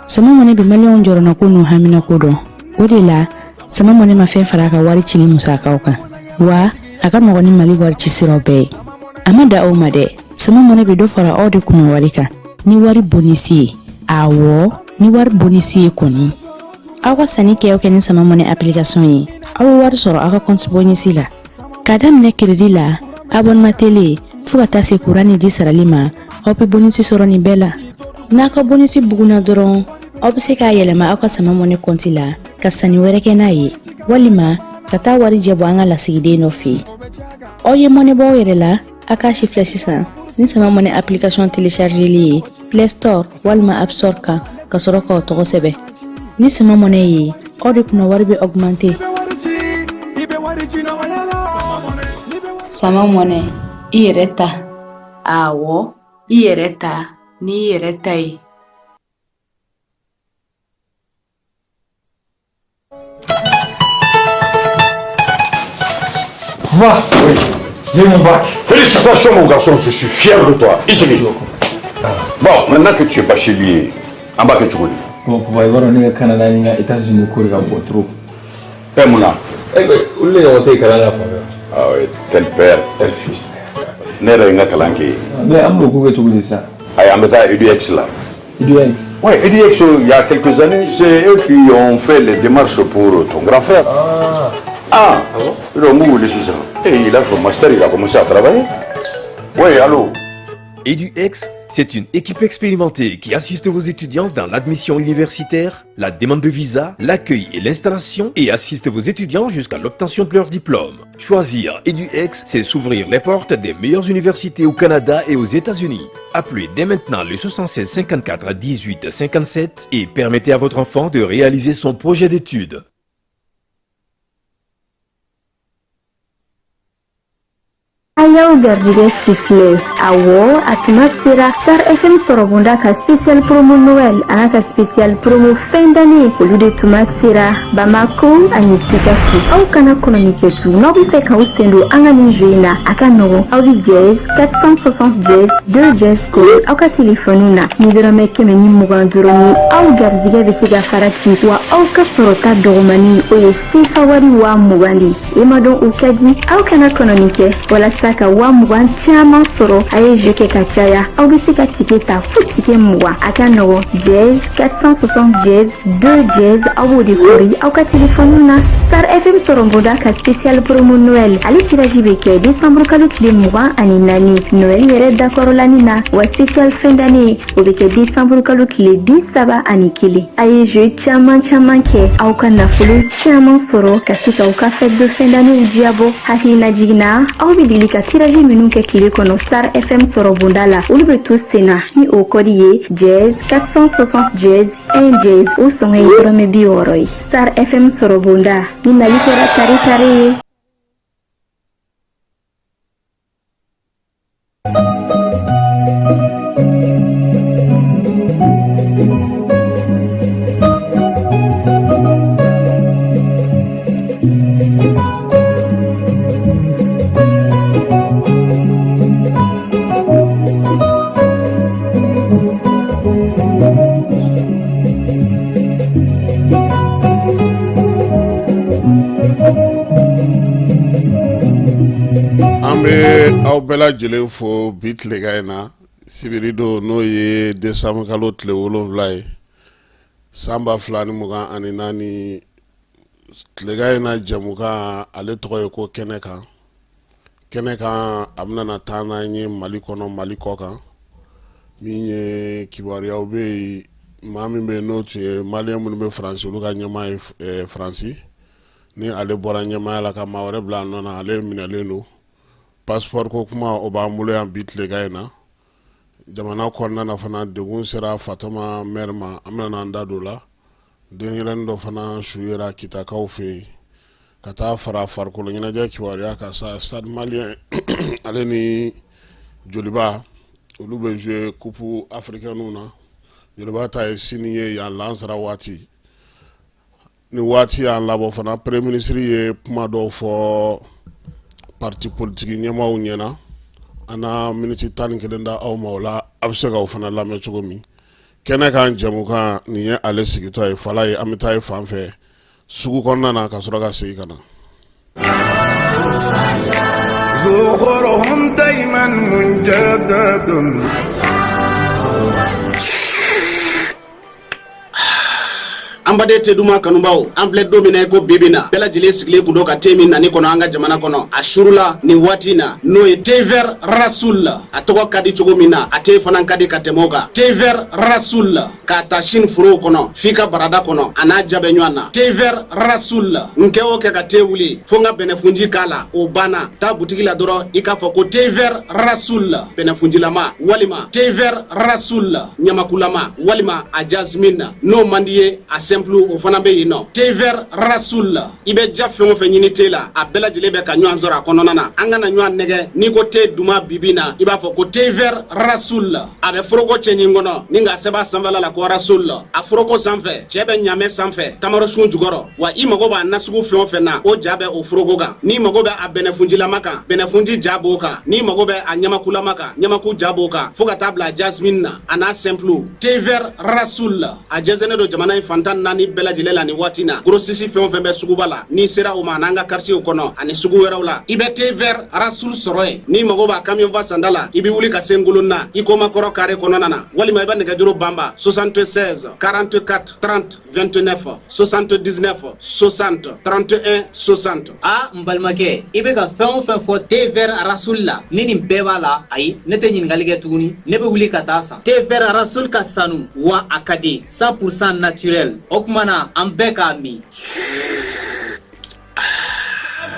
sama mone be malion jorona ko no hamina ko do odila sama mone ma fen fara ka wari cili musakaw kan wa aka no ni mali wari ci siro be amada o made sama mone be do fara o de kuno wari kan ni wari bonisi awo ni wari bonisi koni awa sani ke ni sama mone application yi awo wari soro aka compte bonisi la kadam ne credit la abonnement télé fuka tase kurani di saralima opi bonisi soro ni bela naka bonisi buguna doron obse ka yelema aka sama mone compte la ka sani wereke na yi walima kata wari jebo anga la sigide no fi oye mone bo yerela aka shifle sisa ni sama mone application télécharger li Play Store walma App Store ka soro ko to sebe ni sama mone yi odi kuna wari be augmenter sama mone ireta awo ireta ni iretai Va, oui, j'ai mon bac. Félicitations mon garçon, je suis fier de toi. Ici. Bon, maintenant que tu es pas chez lui, en bas que tu connais. Bon, pour voir on est au Canada, on est aux États-Unis, on est trop. Père Mouna. Eh ben, où est-ce qu'on est au Canada? Ah oui, tel père, tel fils. N'est rien qu'à l'enquête. Mais à moi, pourquoi tu dis ça? Ah, il y a EduX là. EduX? Oui, EduX, il y a quelques années, c'est eux qui ont fait les démarches pour ton grand frère. Ah bon? Et il a fait master, il a commencé à travailler. Oui, allô? EduX, c'est une équipe expérimentée qui assiste vos étudiants dans l'admission universitaire, la demande de visa, l'accueil et l'installation et assiste vos étudiants jusqu'à l'obtention de leur diplôme. Choisir EduX, c'est s'ouvrir les portes des meilleures universités au Canada et aux États-Unis. Appelez dès maintenant le 76 54 18 57 et permettez à votre enfant de réaliser son projet d'études. Ayaw gardige shifle awo atuma sera Star FM sorobunda ka spécial promo Noël anaka spécial promo fin d'année olu de tuma sera Bamako anisika su au kana communiquer tout no bi fe ka usendo angani joina aka no au bi jazz 460 jazz 2 jazz code au ka téléphone na ni drame keme ni muganduro ni au gardige be siga farati wa au ka sorota dogmani o yesi fawari wa mugandi e madon ukadi au kana communiquer wala saka wa mugan chaman soro aye jeke kachaya au bisika tiketa futike mwa aka no jazz 460 jazz 2 jazz au de kori au ka téléphone na Star FM soro mboda ka spécial promo Noël ali tiraji beke décembre kalu tile mwa ani nani Noël yere d'accord lanina wa spécial fin d'année au beke décembre kalu tile 10 saba ani kili aye je chaman ke au kana fulu chaman soro kasika au ka fête de fin d'année diabo hahina jigna au bidili ka tiraji minunke kile kono Star FM sorobundala ulube to sena ni okodiye jazz 460 jazz 1 jazz ou son premier bioroi Star FM sorobunda ni na litera tari aw bela jelen fo bit legaina sibirido no ye décembre kalo tle wolonvla samba flani muga ani nani legaina jamuka ale toye ko keneka amna na tana nye malikono malikoka minye kibaria obe mami be note malien mun be france luka nyama france ni ale bora nyama la ka mawre bla nona ale minaleno passeport ko kuma o ba mulo yan bit le gayna jamana konna na fana degun sera fatama merma amna na ndado la den rendo fana shuyera kita kaufe kata fara farko nyina ja kiwari aka sa stade malien ale ni joliba ulube jouer coupe africaine una joliba ta signé ya lansra wati ni wati ya labo fana premier ministre ye kuma do fo parti politique nyama unyena ana miniti 11 da aw ma o la a bɛ se ka o fana lamɛn cogo min kɛnɛ kan jamukan nin ye ale sigitɔ ye Fala ye an bɛ taa ye fan fɛ sugu kɔnɔna na ka sɔrɔ ka segin ka na. زخرهم دايما مجدد Ambade Teduma Kanubao, Ample Domine ko bibina, Bela Jile Sigle Kudoka Temi na Nikono Anga Jamana Kono, Ashurula ni Watina, Noe Tever Rasul, Atoka Kadi Chugumina, Ate Fanan Kadi Katemoga, Tever Rasul, Katashin Furo Kono, Fika Barada Kono, Anaja Benywana, Tever Rasul, Nkeo Kakatewuli, Fonga Benefunji Kala, Obana, Tabutikila Doro, Ika Foko Tever Rasul, Benefunjilama, Walima, Tever Rasul, Nyamakulama, Walima, Ajazmina, No Mandie, Simple o fana be yino Tever Rasul ibe jaffe mo fe nyini tela abela jile be ka nyan zora kono nana anga na nyan nege ni ko te duma bibina iba fo ko Tever Rasul abe froko chenyi ngono ninga seba samvala la ko Rasul a froko sanfe chebe nyame sanfe tamaro shun jugoro wa imago ba nasugo fe o fe na o jabe o froko ga ni mago be abene funjila maka bene funji jabo ka ni mago be anyama kula maka nyama ku jabo ka fuka tabla Jasmine na ana simple Tever Rasul a jezene do jamana fanta nani bela jilela ni watina grossisi fe on fe be sugubala ni sera o mananga quartier kono ani sugu werawla ibe Tever Rasul soroy ni mago ba camion va sandala ibi wuli ka senguluna ikoma koro kare kono nana wali ma iba nega juro bamba 76 44 30 29 79 60 31 60 a mbalmake ibe ka fe on fe fo Tever Rasul la nini beba la ay nete nyingalige tuguni nebe wuli ka tasa Tever Rasul ka sanu wa akade 100% naturel okmana ambeka mi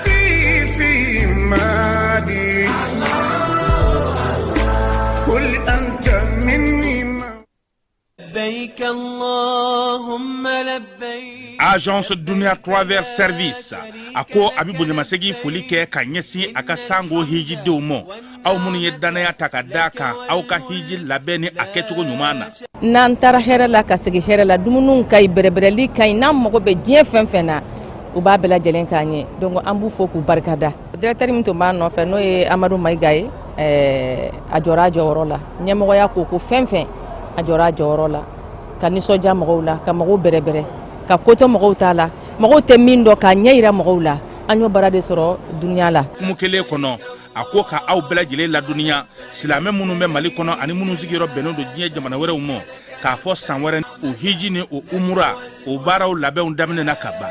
في مادي قل أنت مني لبيك اللهم لبيك Agence Dunia Travers Service ako abibu nyamasegi folike ka nyesi aka sango hiji deumo au munu ye danaya takadaka au ka hiji labeni akechugo nyumana nan tara hera la ka segi hera la dumunun kay berebereli kay nam mo be je fenfena u ba bela jelen kanye donc ambu foku barkada directeur mi to ba no fe no e Amadou Maigay ajora jorola nyemo ya ko fenfen ajora jorola kaniso jamo la ka mo berebere ka koto mo tala mo te mindo ka nyeira mo la anyo barade soro dunya la mukele kono ako ka aw bela jele la dunia silame munu be Mali kono ani munu zigiro beno do diye jamana were umo ka fo sanwere o hiji ni o umura o baraw labe undamne na kaba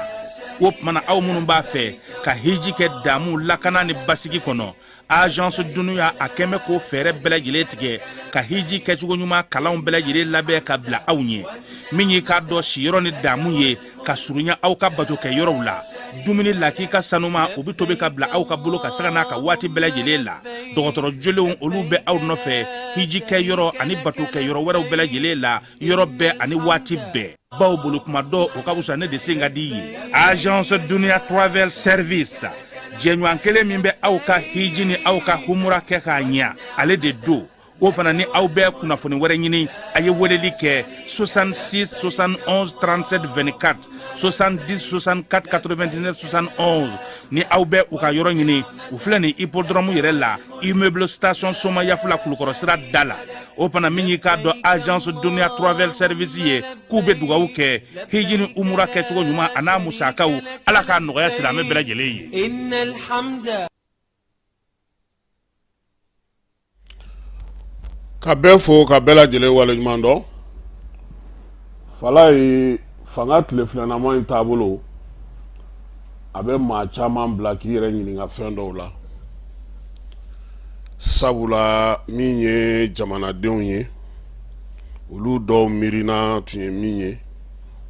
wop mana aw munu ba fe ka hiji ke damu lakana ni basigi kono Agence Dunia akeme ko fere bela jele tige ka hiji ke jugo nyuma kalaw bela jele labe ka bla awnye minyi ka do shiro ni damu ye ka surunya aw ka bato ke yoro la dumuni laki ka sanuma obi tobe ka bla aw ka bolo ka sagana ka wati bela jele la dogotoro jolewon olu be aw no fe hiji ke yoro ani bato ke yoro wera bela jele la yoro be ani wati be baw bolo kuma do o ka busa ne de singa di Agence Dunia Travel Service jenyu ankele mimbe au ka hiji ni au ka humura ke ka nya ale de do o fana ni aw be kuna foni were nyini aye weleli ke 66 71 37 24 70 64 99 71 ni aw be u ka yoro nyini u flani hippodrome yere la immeuble station Soma Yafula kulukoro sira dala o fana minyi ka do Agence Dunia Travel Service ye kube duga uke hijini umura ke chugo nyuma ana musakaw ala ka noya silame bela jele innal hamda ka bɛɛ fo ka bɛɛ lajɛlen waleɲuman dɔn Fala ye fanga tile filanama in taabolo a bɛ maa caman bila k'i yɛrɛ ɲininka fɛn dɔw la sabula min ye jamanadenw ye olu dɔw miirina tun ye min ye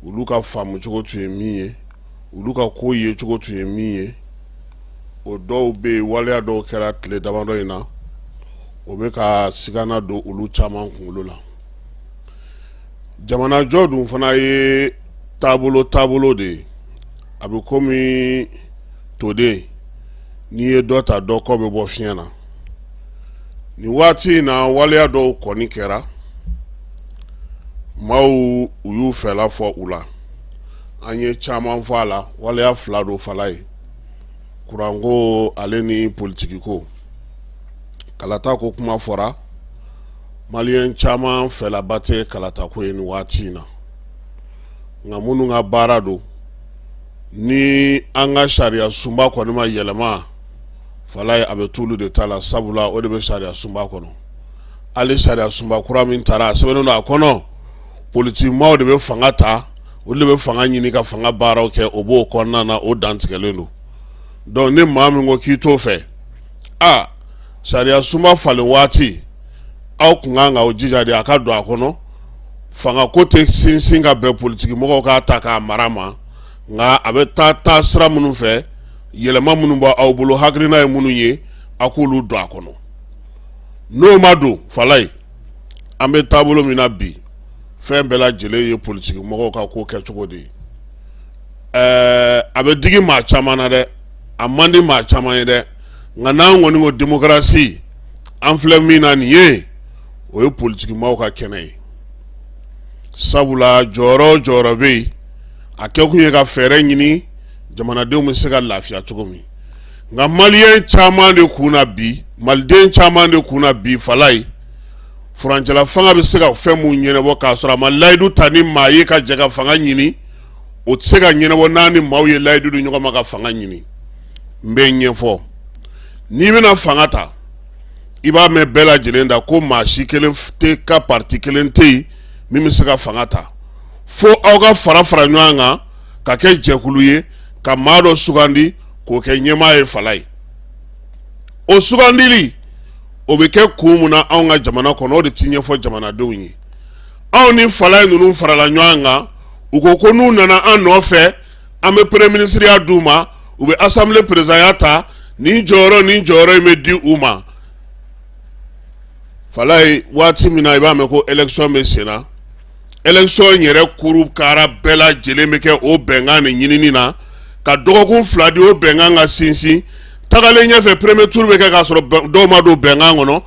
olu ka faamu cogo tun ye min ye olu ka ko ye cogo tun ye min ye o dɔw bɛ yen waleya dɔw kɛra tile damadɔ in na o bɛ ka sigana don olu caman kunkolo la jamanajɔ dun fana ye taabolo de ye a bɛ komi toden n'i ye dɔ ta dɔ kɔ bɛ bɔ fiɲɛ na nin waati in na waleya dɔw kɔni kɛra maaw u y'u fɛla fɔ u la an ye caman fɔ a la waleya fila don Fala ye kuranko ale ni politiki ko kalata ko kuma fɔra maliyɛn caman fɛlaba tɛ kalata ko ye nin waati in na nka minnu ka baara don ni an ka sariya sunba kɔni ma yɛlɛma falaye a bɛ t'olu de ta la sabula o de bɛ sariya sunba kɔnɔ hali sariya sunba kura min taara a sɛbɛnnen don a kɔnɔ politikimaaw de bɛ fanga ta olu de bɛ fanga ɲini ka fanga baaraw kɛ o b'o kɔnɔna na o dantigɛlen don donc ni maa min ko k'i t'o fɛ sariya sunba falen waati aw kun kan ka o jija de a ka don a kɔnɔ fanga ko tɛ sinsin ka bɛn politikimɔgɔw k'a ta k'a mara ma nka a bɛ taa sira minnu fɛ yɛlɛma minnu b'aw bolo hakilina ye minnu ye a k'olu don a kɔnɔ n'o ma don falaye an bɛ taabolo min na bi fɛn bɛɛ lajɛlen ye politikimɔgɔw ka ko kɛcogo de ye a bɛ digi maa caman na dɛ a man di maa caman ye dɛ nka n'an kɔni ko démocratie an filɛ min na nin ye o ye politikimɔgɔw ka kɛnɛ ye sabula jɔyɔrɔ o jɔyɔrɔ bɛ yen a kɛkun ye ka fɛɛrɛ ɲini jamanadenw bɛ se ka lafiya cogo min nka maliyɛn caman de kun na bi maliden caman de kun na bi falaye furancɛla fanga bɛ se ka fɛn mun ɲɛnabɔ k'a sɔrɔ a ma layidu ta ni maa ye ka jɛ ka fanga ɲini o tɛ se ka ɲɛnabɔ n'a ni maaw ye layidu di ɲɔgɔn ma ka fanga ɲini n bɛ ɲɛfɔ n'i bɛna fanga ta i b'a mɛn bɛɛ lajɛlen da ko maa si kelen tɛ ka parti kelen tɛ yen min bɛ se ka fanga ta fo aw ka fara ɲɔgɔn kan ka kɛ jɛkulu ye ka maa dɔ sugandi k'o kɛ ɲɛmaa ye falaye o sugandili o bɛ kɛ kun mun na anw ka jamana kɔnɔ o de tɛ ɲɛfɔ jamanadenw ye anw ni falaye ninnu farala ɲɔgɔn kan u ko ko n'u nana an nɔfɛ an bɛ premier ministre d'u ma u bɛ assemblée président ta nin jɔyɔrɔ in bɛ di u ma falaye waati min na i b'a mɛn ko élection bɛ sen na élection yɛrɛ kuru kara bɛɛ lajɛlen bɛ kɛ o bɛnkan de ɲinini na ka dɔgɔkun 2 di o bɛnkan ka sinsin tagalen ɲɛfɛ premier tour bɛ kɛ k'a sɔrɔ dɔw ma don bɛnkan kɔnɔ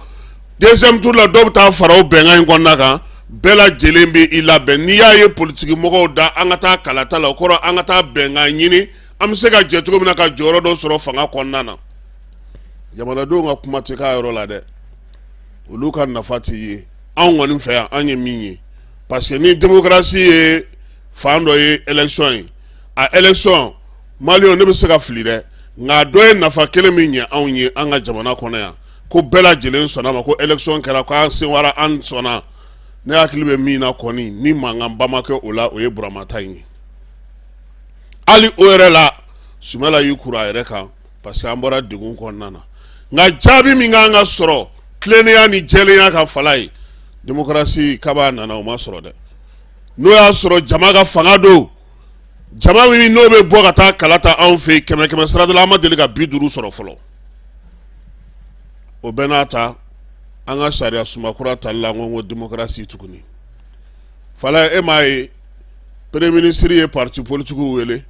deuxième tour la dɔw bɛ taa fara o bɛnkan in kɔnɔna kan bɛɛ lajɛlen bɛ i labɛn n'i y'a ye politikimɔgɔw da an ka taa kalata la o kɔrɔ an ka taa bɛnkan ɲini an bɛ se ka jɛ cogo min na ka jɔyɔrɔ dɔ sɔrɔ fanga kɔnɔna na jamanadenw ka kuma tɛ k'a yɔrɔ la dɛ olu ka nafa tɛ ye anw kɔni fɛ yan an ye min ye parce que ni démocratie ye fan dɔ ye élection ye a élection maliyɛnw ne bɛ se ka fili dɛ nka dɔ ye nafa kelen min ɲɛ anw ye an ka jamana kɔnɔ yan ko bɛɛ lajɛlen sɔnna ma ko élection kɛra ko an senwara an sɔnna ne hakili bɛ min na kɔni ni mankanba ma kɛ o la o ye Burama ta in ye hali o yɛrɛ la Sumala y'i kuru a yɛrɛ kan parce que an bɔra degun kɔnɔna na nka jaabi min kan ka sɔrɔ tilennenya ni jɛlenya ka falaye démocratie kaba nana o ma sɔrɔ dɛ n'o y'a sɔrɔ jama ka fanga don jama min n'o bɛ bɔ ka taa kala ta anw fɛ kɛmɛ sira dɔ la an ma deli ka 50 sɔrɔ fɔlɔ o bɛɛ n'a ta an ka sariya sumakura tali la n ko démocratie tuguni falaye e m'a ye premier ministre ye parti politique wele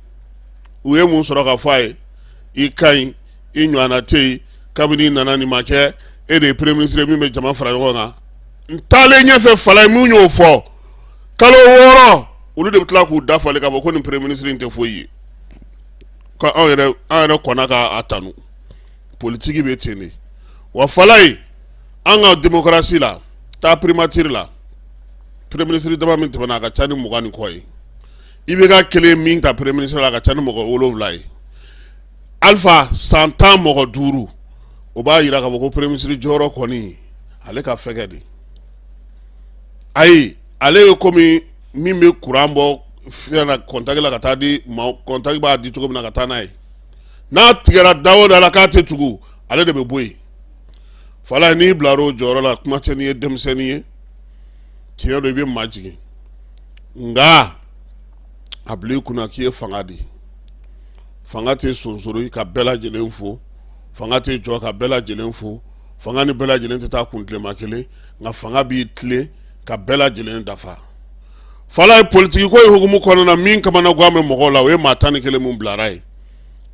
u ye mun sɔrɔ ka fɔ a ye i ka ɲi i ɲɔgɔnna tɛ yen kabini nana nin ma kɛ e de ye premier ministre min bɛ jama fara ɲɔgɔn kan n taalen ɲɛfɛ falaye mun y'o fɔ kalo 6 olu de bɛ tila k'u dafalen ka fɔ ko nin premier ministre in tɛ foyi ye ko an yɛrɛ kɔnna k'a tanu politique bɛ ten de wa falaye an ka démocratie la taa primature la premier ministre dama min tɛmɛna a ka ca ni 20 ni kɔ ye i bɛ ka kelen min ta premier ministre la a ka ca ni mɔgɔ 7 ye Alpha san 10 mɔgɔ 5 o b'a yira k'a fɔ ko premier ministre jɔyɔrɔ kɔni ale ka fɛgɛ de ayi ale ye komi min bɛ courant bɔ fɛn na contact la ka taa di contact b'a di cogo min na ka taa n'a ye n'a tigɛra da o da la k'a tɛ tugu ale de bɛ bɔ yen falaye n'i bilara o jɔyɔrɔ la kuma tɛ n'i ye denmisɛnnin ye tiɲɛ don i bɛ maa jigin nka a bila i kunna k'i ye fanga de fanga tɛ sonsoro ka bɛɛ lajɛlen fo fanga tɛ jɔ ka bɛɛ lajɛlen fo fanga ni bɛɛ lajɛlen tɛ taa kuntilema kelen nka fanga b'i tilen ka bɛɛ lajɛlen dafa falaye politique ko ye hukumu kɔnɔna min kamana gan bɛ mɔgɔw la o ye maa 11 mun bilara ye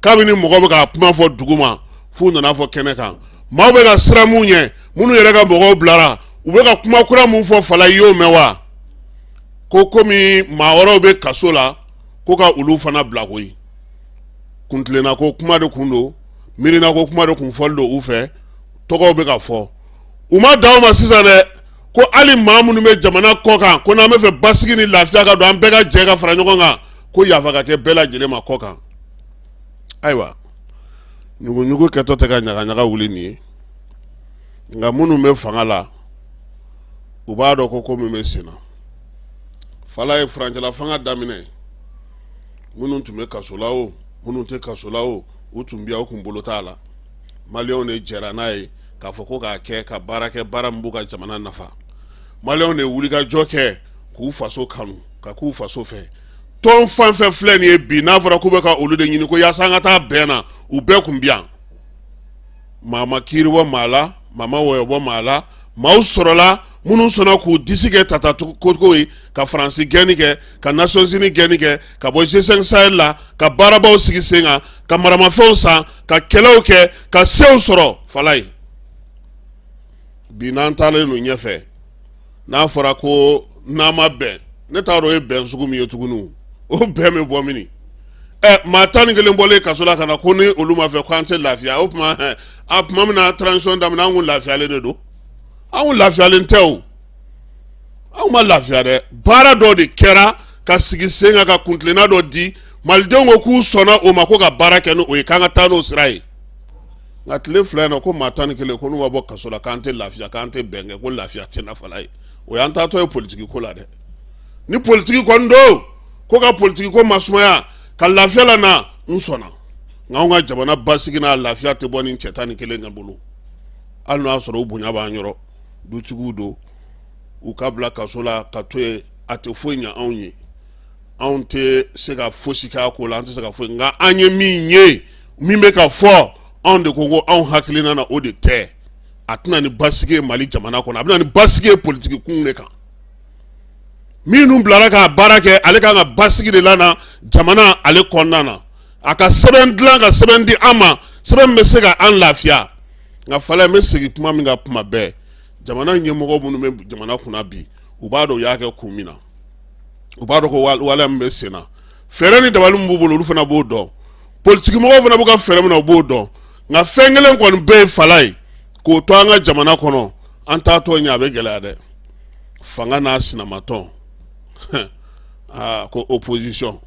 kabini mɔgɔ bɛ ka kuma fɔ dugu ma f'u nana fɔ kɛnɛ kan maaw bɛ ka siran mun ɲɛ minnu yɛrɛ ka mɔgɔw bilara u bɛ ka kuma kura mun fɔ falaye y'o mɛn wa ko komi maa wɛrɛw bɛ kaso la ko ka olu fana bila koyi kuntilenna ko kuma de kun don miirina ko kuma de kun fɔli don u fɛ tɔgɔw bɛ ka fɔ uma daw ma sisan dɛ ko ali maa minnu bɛ jamana kɔ kan ko n'an bɛ fɛ basigi ni lafiya ka don an bɛɛ ka jɛ ka fara ɲɔgɔn kan ko yafa ka kɛ bɛɛ lajɛlen ma kɔ kan ayiwa ɲuguɲugu kɛtɔ tɛ ka ɲagaɲaga wuli nin ye nka minnu bɛ fanga la u b'a dɔn ko min bɛ sen na fala ye furancɛla fanga daminɛ minnu tun bɛ kaso la o minnu tɛ kaso la o u tun bɛ yan u kun bolo t'a la maliyɛnw de jɛra n'a ye k'a fɔ ko k'a kɛ ka baara kɛ baara min b'u ka jamana nafa maliyɛnw de wulikajɔ kɛ k'u faso kanu ka k'u faso fɛ tɔn fan fɛn filɛ nin ye bi n'a fɔra k'u bɛ ka olu de ɲini ko yaasa an ka taa bɛn na u bɛɛ kun bɛ yan maa ma kiiri bɔ maa la maa ma wɔyɔ bɔ maa la maaw sɔrɔla minnu sɔnna k'u disi kɛ tata koko ye ka faransi gɛnni kɛ ka nations unies gɛnni kɛ ka bɔ G5 Sahel la ka baarabaw sigi sen kan ka maramafɛnw san ka kɛlɛw kɛ ka sew sɔrɔ fala ye bi n'an taalen no ɲɛfɛ n'a fɔra ko n'an ma bɛn ne t'a dɔn o ye bɛn sugu min ye tuguni o bɛn bɛ bɔ mini maa 11 bɔlen kaso la ka na ko ni olu ma fɛ ko an tɛ lafiya o tuma a tuma min na transition daminɛ an kun lafiyalen de don an kun lafiyalen tɛ o anw ma lafiya dɛ baara dɔ de kɛra ka sigi sen kan ka kuntilenna dɔ di malidenw ko k'u sɔnna o ma ko ka baara kɛ n'o ye k'an ka taa n'o sira ye nka tile fila in na ko maa 11 ko n'u ma bɔ kaso la k'an tɛ lafiya k'an tɛ bɛn kɛ ko lafiya tɛ nafala ye o y'an taatɔ ye politiki ko la dɛ ni politiki kɔni don ko ka politiki ko masumaya ka lafiya la na n sɔnna nka anw ka jamana basigi n'a lafiya tɛ bɔ ni cɛ 11 ka bolo hali n'o y'a sɔrɔ u bonya b'an yɔrɔ dutigiw don u ka bila kaso la ka to yen a tɛ foyi ɲɛ anw ye anw tɛ se ka fosi k'a ko la an tɛ se ka foyi nka an ye min ye min bɛ ka fɔ anw de ko anw hakilina na o de tɛ a tɛna ni basigi ye Mali jamana kɔnɔ a bɛna ni basigi ye politiki kun de kan minnu bilara k'a baara kɛ ale kan ka basigi de la na jamana ale kɔnɔna na a ka sɛbɛn dilan ka sɛbɛn di an ma sɛbɛn min bɛ se ka an lafiya nka fala n bɛ segin kuma min ka kuma bɛɛ jamana ɲɛmɔgɔ minnu bɛ jamana kunna bi u b'a dɔn u y'a kɛ kun min na u b'a dɔn ko waleya min bɛ sen na fɛɛrɛ ni dabali min b'u bolo olu fana b'o dɔn politiki mɔgɔw fana b'u ka fɛɛrɛ min na u b'o dɔn nka fɛn kelen kɔni bɛɛ ye fala ye k'o to an ka jamana kɔnɔ an t'a tɔ ɲɛ a bɛ gɛlɛya dɛ fanga n'a sinamatɔn ko opposition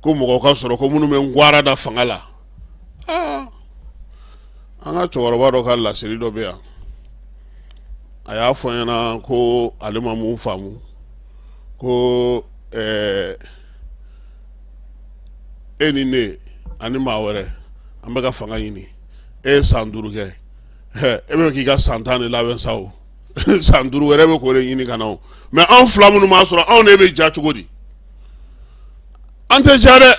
ko mɔgɔ ka sɔrɔ ko minnu bɛ ngwara da fanga la an ka cɛkɔrɔba dɔ ka lasiri dɔ bɛ yan a y'a fɔ n ɲɛna ko ale ma mun faamu ko e ni ne ani maa wɛrɛ an bɛ ka fanga ɲini e ye san 5 kɛ e bɛ k'i ka san 10 de labɛn sa o san 5 wɛrɛ bɛ k'o de ɲini ka na o mɛ anw fila minnu b'a sɔrɔ anw de bɛ ja cogo di an tɛ ja dɛ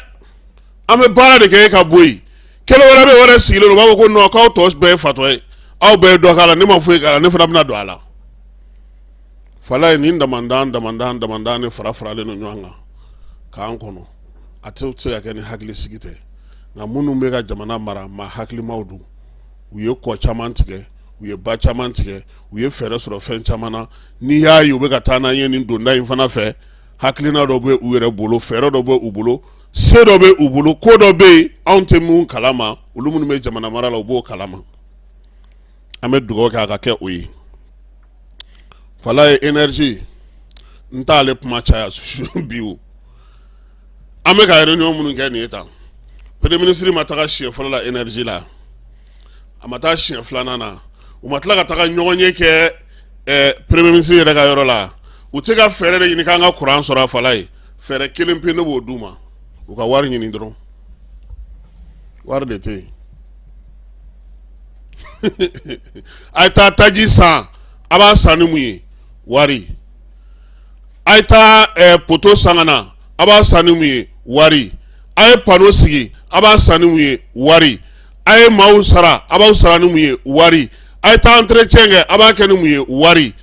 an bɛ baara de kɛ e ka bɔ yen kɛlɛ wɛrɛ bɛ wɛrɛ sigilen u b'a fɔ ko non k'aw tɔ bɛɛ ye fatɔ ye aw bɛɛ ye dɔ k'a la ne ma foyi k'a la ne fana bɛna don a la fala ye nin damandan ne fara faralen don ɲɔgɔn kan k'an kɔnɔ a tɛ se ka kɛ ni hakili sigi tɛ nka minnu bɛ ka jamana mara maa hakilimaw don u ye kɔ caman tigɛ u ye ba caman tigɛ u ye fɛɛrɛ sɔrɔ fɛn caman na n'i y'a ye u bɛ ka taa n'an ye nin donda in fana fɛ hakilina dɔ bɛ u yɛrɛ bolo fɛɛrɛ dɔ bɛ u bolo se dɔ bɛ u bolo ko dɔ bɛ yen anw tɛ mun kalama olu minnu bɛ jamana mara la u b'o kalama an bɛ dugawu kɛ a ka kɛ o ye fala ye énergie n t'ale kuma caya bi o an bɛ ka réunion minnu kɛ nin ye tan premier ministre ma taga siɲɛ fɔlɔ la énergie la a ma taa siɲɛ filanan na u ma tila ka taga ɲɔgɔn ye kɛ premier ministre yɛrɛ ka yɔrɔ la u tɛ ka fɛɛrɛ de ɲini k'an ka courant sɔrɔ a fala ye fɛɛrɛ kelen pe ne b'o d'u ma u ka wari ɲini dɔrɔn wari de tɛ yen a ye taa taji san a b'a san ni mun ye wari a ye taa poto san ka na a b'a san ni mun ye wari a ye pano sigi a b'a san ni mun ye wari a ye maaw sara a b'aw sara ni mun ye wari a ye taa entretien kɛ a b'a kɛ ni mun ye wari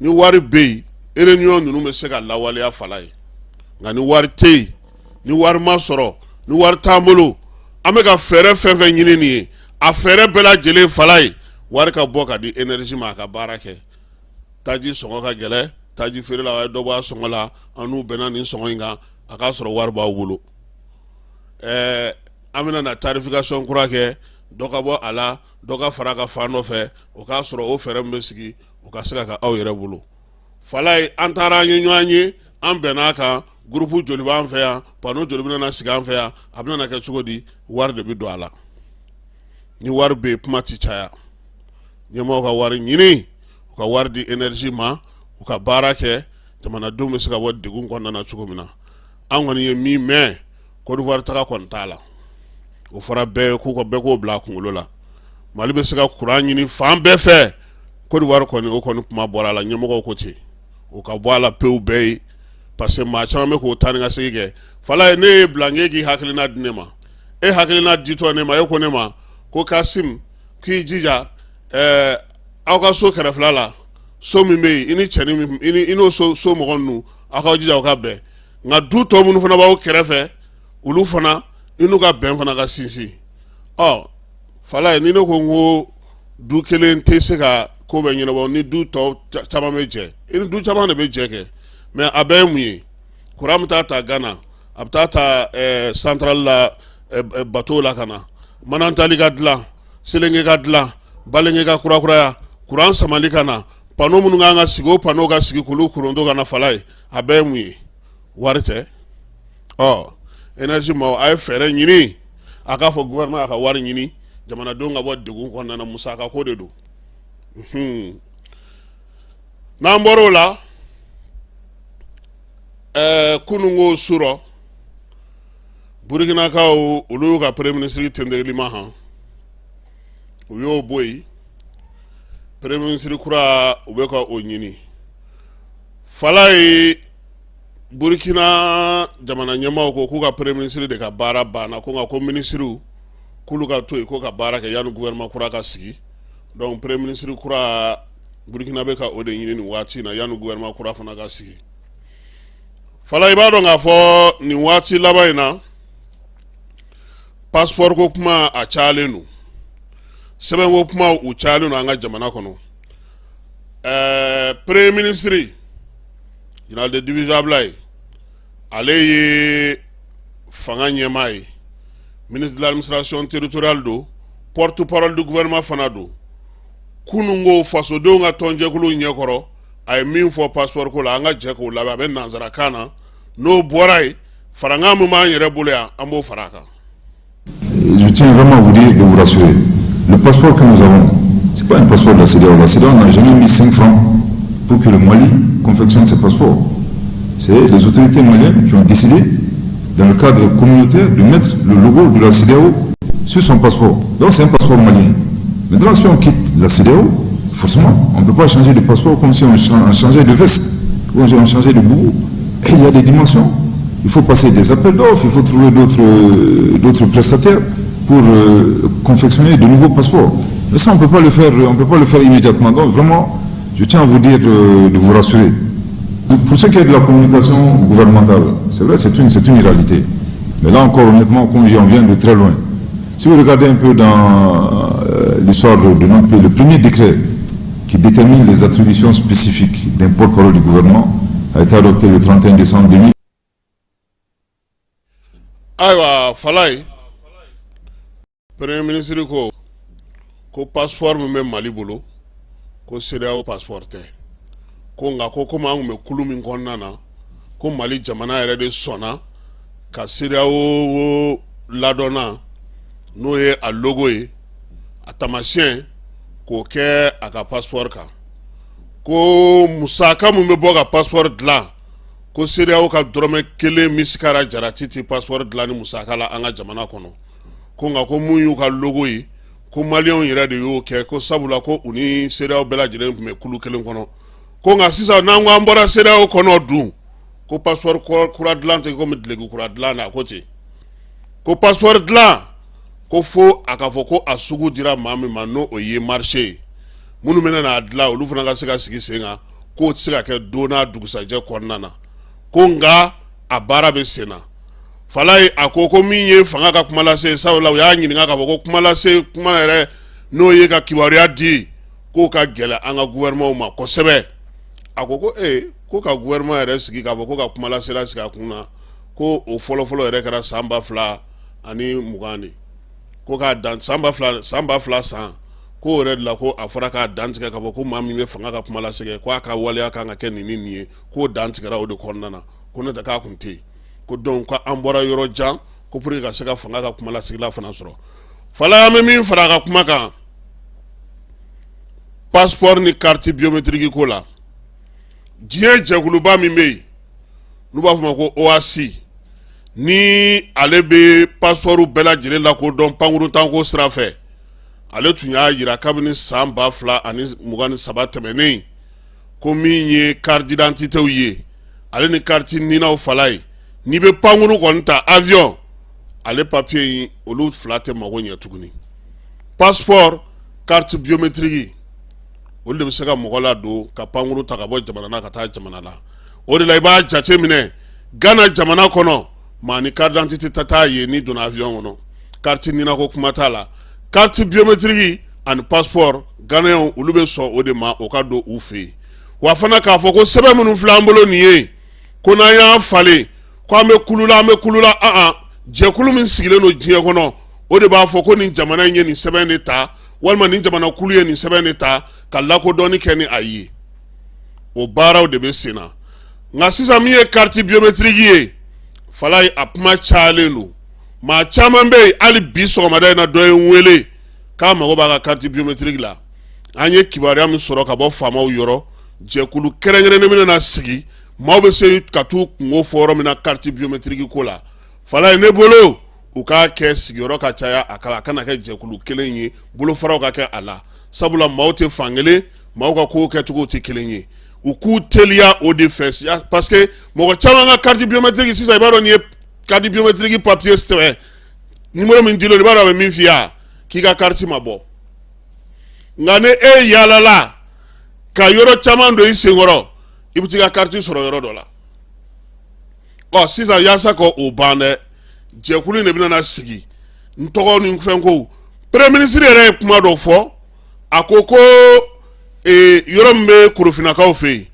ni wari bɛ yen réunion ninnu bɛ se ka lawaleya fala ye nka ni wari tɛ yen ni wari ma sɔrɔ ni wari t'an bolo an bɛ ka fɛɛrɛ fɛn fɛn ɲini nin ye a fɛɛrɛ bɛɛ lajɛlen fala ye wari ka bɔ ka di énergie ma a ka baara kɛ taji sɔngɔ ka gɛlɛ taji feerela a ye dɔ bɔ a sɔngɔ la an n'u bɛnna nin sɔngɔ in kan a k'a sɔrɔ wari b'aw bolo an bɛna na tarification kura kɛ dɔ ka bɔ a la dɔ ka fara ka fan nɔfɛ o k'a sɔrɔ o fɛɛrɛ min bɛ sigi o ka se ka kɛ aw yɛrɛ bolo fala ye an taara an ye ɲɔgɔn ye an bɛn'a kan groupe joli b'an fɛ yan pano joli bɛna sigi an fɛ yan a bɛna kɛ cogo di wari de bɛ don a la ni wari bɛ yen kuma ti caya ɲɛmɔgɔw ka wari ɲini u ka wari di énergie ma u ka baara kɛ jamanadenw bɛ se ka bɔ degun kɔnɔna na cogo min na an kɔni ye min mɛn Côte d'Ivoire taga kɔni t'a la o fɔra bɛɛ ye k'u ka bɛɛ k'o bila a kunkolo la Mali bɛ se ka courant ɲini fan bɛɛ fɛ Côte d'Ivoire kɔni o kɔni kuma bɔra a la ɲɛmɔgɔw ko ten o ka bɔ a la pewu bɛɛ ye parce que maa caman bɛ k'o taa ni ka segin kɛ fala ye ne ye bila n k'i hakilina di ne ma e hakilina ditɔ ne ma e ko ne ma ko Kasim k'i jija aw ka so kɛrɛfɛla la so min bɛ yen i ni cɛni i n'o so mɔgɔ ninnu aw ka jija o ka bɛn nka du tɔ minnu fana b'aw kɛrɛfɛ olu fana i n'u ka bɛn fana ka sinsin fala ye ni ne ko n ko du kelen tɛ se ka ko bɛ ɲɛnabɔ ni du tɔ caman bɛ jɛ i ni du caman de bɛ jɛ kɛ mais a bɛɛ ye mun ye courant bɛ taa ta Ghana a bɛ taa ta centrale la bateau la ka na manantali ka dilan selenge ka dilan balenge ka kurakuraya courant samali ka na pano minnu kan ka sigi o pano ka sigi k'olu koronto ka na fala ye a bɛɛ ye mun ye wari tɛ énergie maaw a ye fɛɛrɛ ɲini a k'a fɔ gouvernement a ka wari ɲini jamanadenw ka bɔ degun kɔnɔna na musaka ko de don n'an bɔra o la kunungo surɔ Burkinakaw olu y'u ka premier ministre tenderelima han u y'o bɔ yen premier ministre kura u bɛ ka o ɲini fala ye Burkina jamana ɲɛmaaw ko k'u ka premier ministre de ka baara banna ko nka ko ministre k'olu ka to yen ko ka baara kɛ yanni gouvernement kura ka sigi donc premier ministre kura Burkina bɛ ka o de ɲini nin waati in na yanni gouvernement kura fana ka sigi fala i b'a dɔn k'a fɔ nin waati laban in na passeport ko kuma a cayalen don sɛbɛn ko kuma u cayalen don an ka jamana kɔnɔ premier ministre général de division Ablaye ale ye fanga ɲɛmaa ye ministre de l'administration territoriale do porte-parole du gouvernement fana do kunungo fasodenw ka tɔnjɛkulu ɲɛkɔrɔ a ye min fɔ passeport ko la an ka jɛ k'o labɛn a bɛ nanzarakan na n'o bɔra yen farankan min b'an yɛrɛ bolo yan an b'o fara a kan. Je tiens vraiment à vous dire, de vous rassurer, le passeport que nous avons, c'est pas un passeport de la CEDEAO. La CEDEAO n'a jamais mis 5 francs pour que le Mali confectionne ses passeports. C'est les autorités maliennes qui ont décidé, dans le cadre communautaire, de mettre le logo de la CEDEAO sur son passeport. Donc c'est un passeport malien. Maintenant, si on quitte la CEDEAO, forcément, on ne peut pas changer de passeport comme si on changeait de veste ou on changeait de boubou. Et il y a des dimensions. Il faut passer des appels d'offres, il faut trouver d'autres prestataires pour confectionner de nouveaux passeports. Mais ça, on ne peut pas le faire immédiatement. Donc vraiment, je tiens à vous dire de vous rassurer. Pour ce qui est de la communication gouvernementale, c'est vrai, c'est une réalité. Mais là encore, honnêtement, comme on vient de très loin. Si vous regardez un peu dans l'histoire de notre pays, le premier décret qui détermine les attributions spécifiques d'un porte-parole du gouvernement a été adopté le 31 décembre 2000. Aïwa, Falaye, premier ministre ko passeport min bɛ Mali bolo ko CEDEAO passeport tɛ ko nka ko komi an kun bɛ kulu min kɔnɔna na ko Mali jamana yɛrɛ de sɔnna ka CEDEAO ladɔnna n'o ye a logo ye a tamasiyɛn k'o kɛ a ka passeport kan ko musaka min bɛ bɔ ka passeport dilan ko CEDEAO ka dɔrɔmɛ 1 misikara jarati ti passeport dilan ni musaka la an ka jamana kɔnɔ ko nka ko mun y'u ka logo ye ko maliyɛnw yɛrɛ de y'o kɛ ko sabula ko u ni CEDEAO bɛɛ lajɛlen tun bɛ kulu kelen kɔnɔ ko nka sisan n'an ko an bɔra CEDEAO kɔnɔ dun ko passeport kura dilan tɛ komi dileki kura dilan na ko ten ko passeport dilan ko fo a ka fɔ ko a sugu dira maa min ma n'o ye marché ye minnu bɛna n'a dilan olu fana ka se ka sigi sen kan k'o tɛ se ka kɛ don n'a dugusajɛ kɔnɔna na ko nka a baara bɛ sen na Falaye a ko min ye fanga ka kuma lase sabula u y'a ɲininka k'a fɔ ko kuma yɛrɛ n'o ye ka kibaruya di k'o ka gɛlɛn an ka gouvernement ma kosɛbɛ a ko ko ka gouvernement yɛrɛ sigi k'a fɔ ko ka kuma lasela sigi a kun na ko o fɔlɔfɔlɔ yɛrɛ kɛra san 2020 de ko ka dan samba fla san ko red la ko afara ka dan tigɛ ka fɔ ko maa min bɛ fanga ka kuma lasegɛ ko a ka waleya kan ka kɛ nin ni nin ye ko dan tigɛra o de kɔnɔna na ko ne tɛ k'a kun tɛ yen ko donc ko an bɔra yɔrɔ jan ko pour que ka se ka fanga ka kuma lasigila fana sɔrɔ fala an bɛ min fara a ka kuma kan passeport ni carte biométrique ko la diɲɛ jɛkuluba min bɛ yen n'u b'a fɔ ma ko OAC ni ale bɛ passeport bɛɛ lajɛlen lakodɔn pankuruntanko sira fɛ ale tun y'a jira kabini san 2023 tɛmɛnen ko min ye carte d'identité ye ale ni carte ninaw fala ye n'i bɛ pankuru kɔni ta avion ale papier in olu fila tɛ mago ɲɛ tuguni passeport carte biométrique olu de bɛ se ka mɔgɔ ladon ka pankuru ta ka bɔ jamana na ka taa jamana la o de la i b'a jate minɛ Ghana jamana kɔnɔ maa ni carte d'identité tɛ taa yen ni donna avion kɔnɔ carte ninako kuma t'a la carte biométrique ani passeport Ghanéens olu bɛ sɔn o de ma o ka don u fɛ yen wa fana k'a fɔ ko sɛbɛn minnu filɛ an bolo nin ye ko n'an y'a falen ko an bɛ kulula jɛkulu min sigilen don diɲɛ kɔnɔ o de b'a fɔ ko nin jamana in ye nin sɛbɛn de ta walima nin jamana kulu ye nin sɛbɛn de ta ka lakodɔnni kɛ ni a ye o baaraw de bɛ sen na nka sisan min ye carte biométrique ye fala ye a kuma cayalen don maa caman bɛ yen hali bi sɔgɔmada in na dɔ ye n wele k'a mago b'a ka carte biométrique la an ye kibaruya min sɔrɔ ka bɔ faamaw yɔrɔ jɛkulu kɛrɛnkɛrɛnnen min na sigi maaw bɛ se ka t'u kungo fɔ yɔrɔ min na carte biométrique ko la fala ye ne bolo u k'a kɛ sigiyɔrɔ ka caya a kala a kana kɛ jɛkulu kelen ye bolofaraw ka kɛ a la sabula maaw tɛ fan kelen maaw ka kow kɛcogo tɛ kelen ye u k'u teliya o de fɛ parce que mɔgɔ caman ka carte biométrique sisan i b'a dɔn nin ye carte biométrique papier sɛbɛn numéro min dil'o la i b'a dɔn a bɛ min f'i ye k'i ka carte ma bɔ nka ni e yaalala ka yɔrɔ caman don i senkɔrɔ i bɛ t'i ka carte sɔrɔ yɔrɔ dɔ la sisan yaasa ka o ban dɛ jɛkulu in de bɛna sigi n tɔgɔ ni fɛn ko premier ministre yɛrɛ ye kuma dɔ fɔ a ko yɔrɔ min bɛ korofinakaw fɛ yen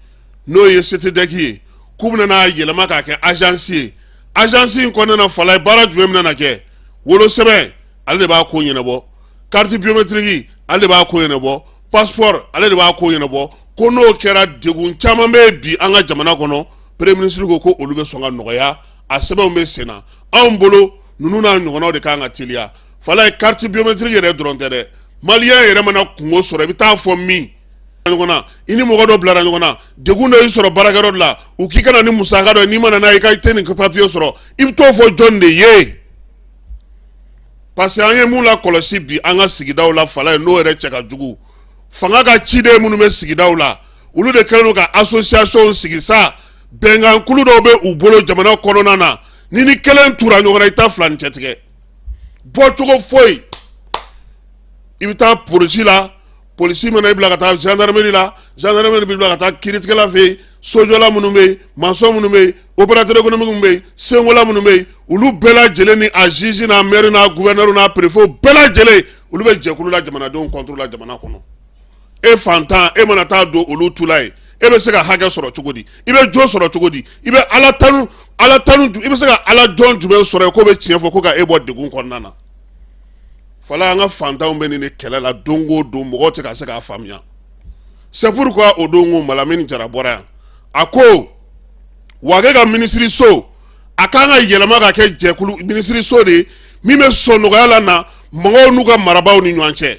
n'o ye CTDEC ye k'u bɛna yɛlɛma k'a kɛ agence ye agence in kɔnɔna na fala baara jumɛn bɛna kɛ wolosɛbɛn ale de b'a ko ɲɛnabɔ carte biométrique ale de b'a ko ɲɛnabɔ passeport ale de b'a ko ɲɛnabɔ ko n'o kɛra degun caman bɛ bi an ka jamana kɔnɔ premier ministre ko olu bɛ sɔn ka nɔgɔya a sɛbɛnw bɛ sen na anw bolo ninnu n'a ɲɔgɔnnaw de kan ka teliya fala ye carte biométrique yɛrɛ dɔrɔn tɛ dɛ maliyɛn yɛrɛ mana kungo sɔrɔ i bɛ taa fɔ min ɲɔgɔn na i ni mɔgɔ dɔ bilara ɲɔgɔn na degun dɔ y'i sɔrɔ baarakɛyɔrɔ la u k'i kana ni musaka dɔ n'i mana n'a ye i tɛ nin papier sɔrɔ i bɛ t'o fɔ jɔn de ye parce que an ye mun lakɔlɔsi bi an ka sigidaw la fala ye n'o yɛrɛ cɛ ka jugu fanga ka ciden minnu bɛ sigidaw la olu de kɛlen don ka association sigi sa bɛnkan kulu dɔw bɛ u bolo jamana kɔnɔna na ni kelen tura ɲɔgɔn na i t'a fila ni cɛ tigɛ bɔcogo foyi i bɛ taa polisi la polisi mana i bila ka taa gendarmerie la gendarmerie bɛ bila ka taa kiiritigɛla fɛ yen sojɔla minnu bɛ yen maçon minnu bɛ yen opérateur économique minnu bɛ yen senkola minnu bɛ yen olu bɛɛ lajɛlen ni a juge n'a maire n'a gouverneur n'a préfet bɛɛ lajɛlen olu bɛ jɛkulu la jamanadenw contre la jamana kɔnɔ e fantan e mana taa don olu tula ye e bɛ se ka hakɛ sɔrɔ cogo di i bɛ jo sɔrɔ cogo di i bɛ ala tanu i bɛ se ka ala dɔn jumɛn sɔrɔ ko bɛ tiɲɛ fɔ ko ka e bɔ degun kɔnɔna na fala an ka fantanw bɛ nin kɛlɛ la don o don mɔgɔw tɛ ka se k'a faamuya c'est pourquoi o don ko Malamini Jara bɔra yan a ko wa kɛ ka ministre so a kan ka yɛlɛma ka kɛ jɛkulu ministre so de min bɛ sɔn nɔgɔya la na mɔgɔw n'u ka marabaaw ni ɲɔgɔn cɛ